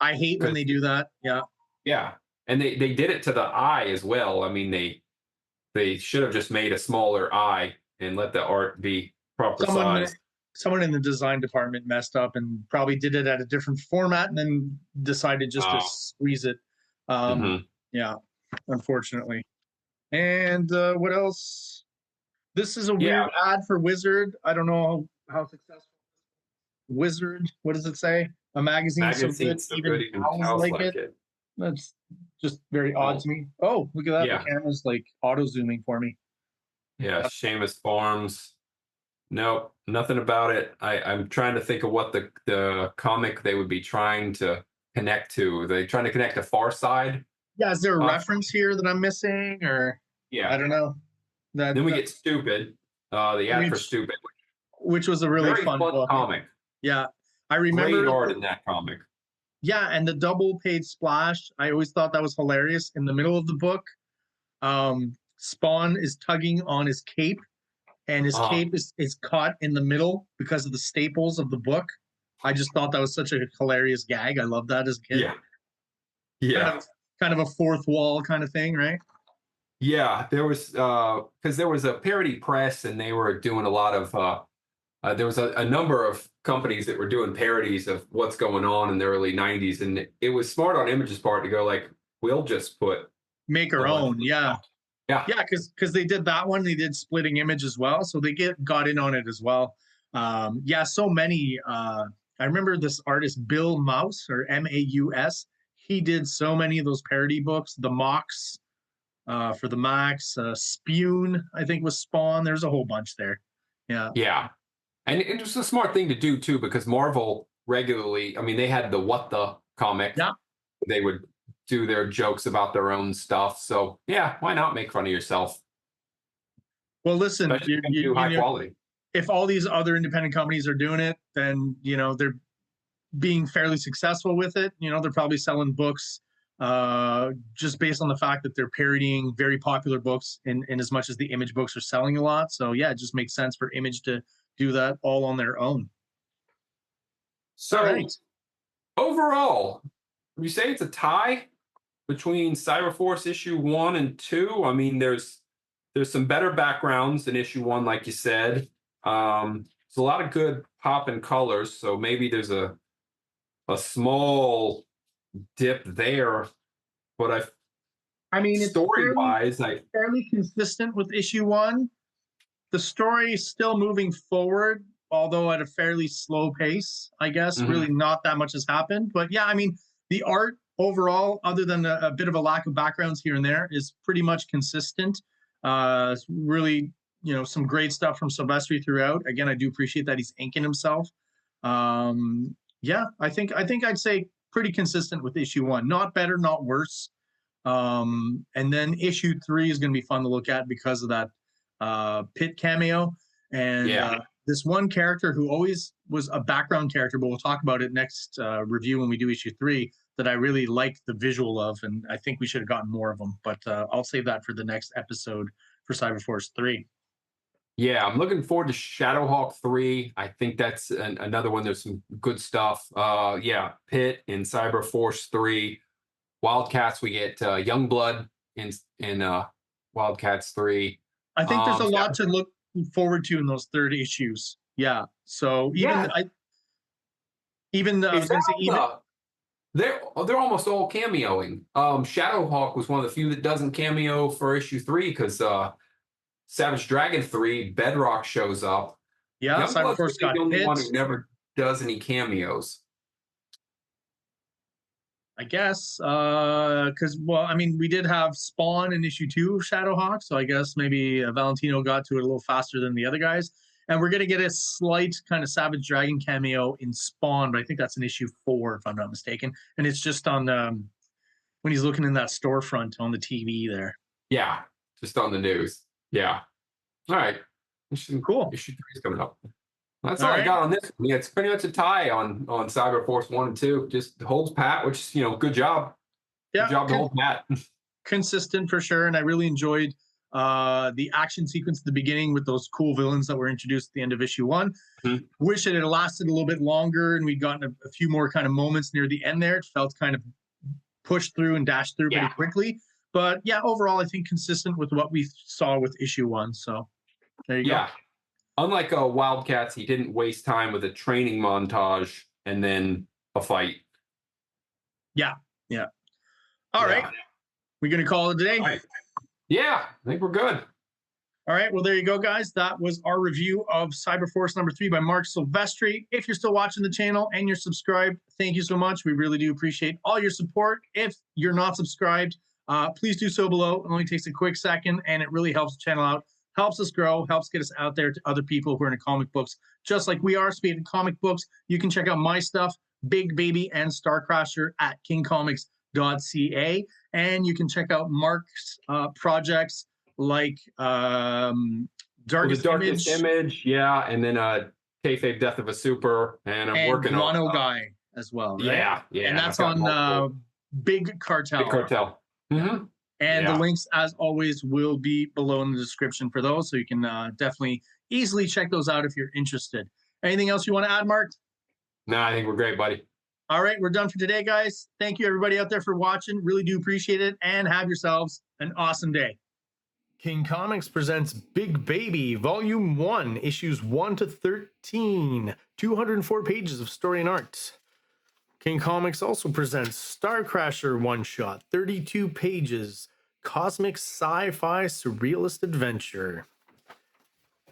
I hate when because they do that. Yeah. yeah, and they did it to the eye as well. I mean, they should have just made a smaller eye and let the art be proper Someone size. someone in the design department messed up and probably did it at a different format and then decided just to Oh, squeeze it. Um, hmm. yeah, unfortunately. And what else? This is a Yeah, weird ad for Wizard. I don't know how successful. Wizard, what does it say? A magazine so good, magazine so even good, even cows cows like like it. it. That's just very odd Oh, to me. Oh, look at that. The yeah, camera's like auto zooming for me. yeah. Seamus Farms. Nope, nothing about it. I'm trying to think of what the comic they would be trying to connect to. Are they trying to connect to Far Side? Yeah, is there a Uh, reference here that I'm missing, or I yeah. don't know? Then we That get Stupid. The ad for which Stupid. which was a really Very fun fun book. comic. Yeah, I Great remember. art in that comic. Yeah, and the double page splash. I always thought that was hilarious. In the middle of the book, Spawn is tugging on his cape, and his Uh, cape is caught in the middle because of the staples of the book. I just thought that was such a hilarious gag. I loved that as a kid. yeah, Kind yeah. of kind of a fourth wall kind of thing, right? Yeah, there was because there was a parody press and they were doing a lot of there was a number of companies that were doing parodies of what's going on in the early 90s, and it was smart on Image's part to go like, we'll just put Make the our letter. own, yeah. Yeah. Yeah, because they did that one. They did Splitting Image as well, so they got in on it as well. Yeah, so many. I remember this artist Bill Mouse or Maus. He did so many of those parody books. The Mox for the Max, Spune I think was Spawn. There's a whole bunch there. Yeah, Yeah. And it was a smart thing to do too, because Marvel regularly, I mean, they had the What the comic. yeah. They would do their jokes about their own stuff. So yeah, why not make fun of yourself? Well, listen, Especially if you can do high quality. if all these other independent companies are doing it, then they're being fairly successful with it. They're probably selling books just based on the fact that they're parodying very popular books in as much as the Image books are selling a lot. So yeah, it just makes sense for Image to do that all on their own. All right. So overall, would you say it's a tie between Cyberforce issue 1 and 2? I mean, there's some better backgrounds in issue 1, like you said. There's a lot of good pop and colors, so maybe there's a small dip there. But I mean, it's story wise, fairly consistent with issue 1. The story is still moving forward, although at a fairly slow pace, I guess. mhm. Really not that much has happened. But yeah, I mean, the art overall, other than a bit of a lack of backgrounds here and there, is pretty much consistent. Really, some great stuff from Silvestri throughout. Again, I do appreciate that he's inking himself. Yeah, I think I'd say pretty consistent with issue 1. Not better, not worse. And then issue 3 is going to be fun to look at because of that Pit cameo and Yeah. this one character who always was a background character, but we'll talk about it next review when we do issue 3, that I really liked the visual of, and I think we should have gotten more of them, but I'll save that for the next episode for Cyberforce 3. Yeah, I'm looking forward to Shadowhawk 3. I think that's another one. There's some good stuff. Yeah, Pit in Cyberforce 3. Wildcats, we get Youngblood in Wildcats 3. I think there's a lot So- to look forward to in those third issues. Yeah. So Yeah. even I was going to say even they're almost all cameoing. Shadowhawk was one of the few that doesn't cameo for issue 3 because Savage Dragon 3 Bedrock shows up. yeah, Youngblood's Cyberforce got the only one hit. who never does any cameos. I guess because I mean, we did have Spawn in issue 2 of Shadowhawk, so I guess maybe Valentino got to it a little faster than the other guys. And we're gonna get a slight kind of Savage Dragon cameo in Spawn, but I think that's in issue 4 if I'm not mistaken, and it's just on when he's looking in that storefront on the TV there. Yeah, just on the news. Yeah. All right. Cool. Issue 3 is coming up. That's All all I right. got on this. Yeah, it's pretty much a tie on CyberForce 1 and 2. Just holds pat, which is, good job. Yeah, Good job to hold pat. Consistent for sure. And I really enjoyed the action sequence at the beginning with those cool villains that were introduced at the end of issue 1. Mhm. Wish it had lasted a little bit longer and we'd gotten a few more kind of moments near the end there. It felt kind of pushed through and dashed through pretty quickly. But yeah, overall, I think consistent with what we saw with issue 1. So there you go. Unlike Wildcats, he didn't waste time with a training montage and then a fight. Yeah. All right. We're going to call it a day. Right. Yeah, I think we're good. All right. Well, there you go, guys. That was our review of CyberForce number 3 by Mark Silvestri. If you're still watching the channel and you're subscribed, thank you so much. We really do appreciate all your support. If you're not subscribed, please do so below. It only takes a quick second, and it really helps the channel out, helps us grow, helps get us out there to other people who are into comic books, just like we are. Speaking of comic books, you can check out my stuff, Big Baby and STARCRASHER at KingComics.CA. And you can check out Mark's projects like Darkest Image. Yeah, and then Kayfabe Death of a Super, and I'm working on Guano Guy as well, right? Yeah, and that's on Big Cartel. Big Cartel. Mm-hmm. And the links, as always, will be below in the description for those, so you can definitely easily check those out if you're interested. Anything else you want to add, Mark? No, I think we're great, buddy. All right, we're done for today, guys. Thank you, everybody out there, for watching. Really do appreciate it, and have yourselves an awesome day. King Comics presents Big Baby, Volume 1, Issues 1 to 13, 204 pages of story and art. King Comics also presents StarCrasher one-shot, 32 pages, cosmic sci-fi surrealist adventure.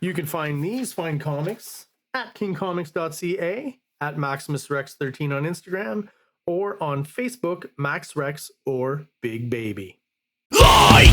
You can find these fine comics at KingComics.CA, at MaximusRex13 on Instagram, or on Facebook, MaxRex or Big Baby. Like!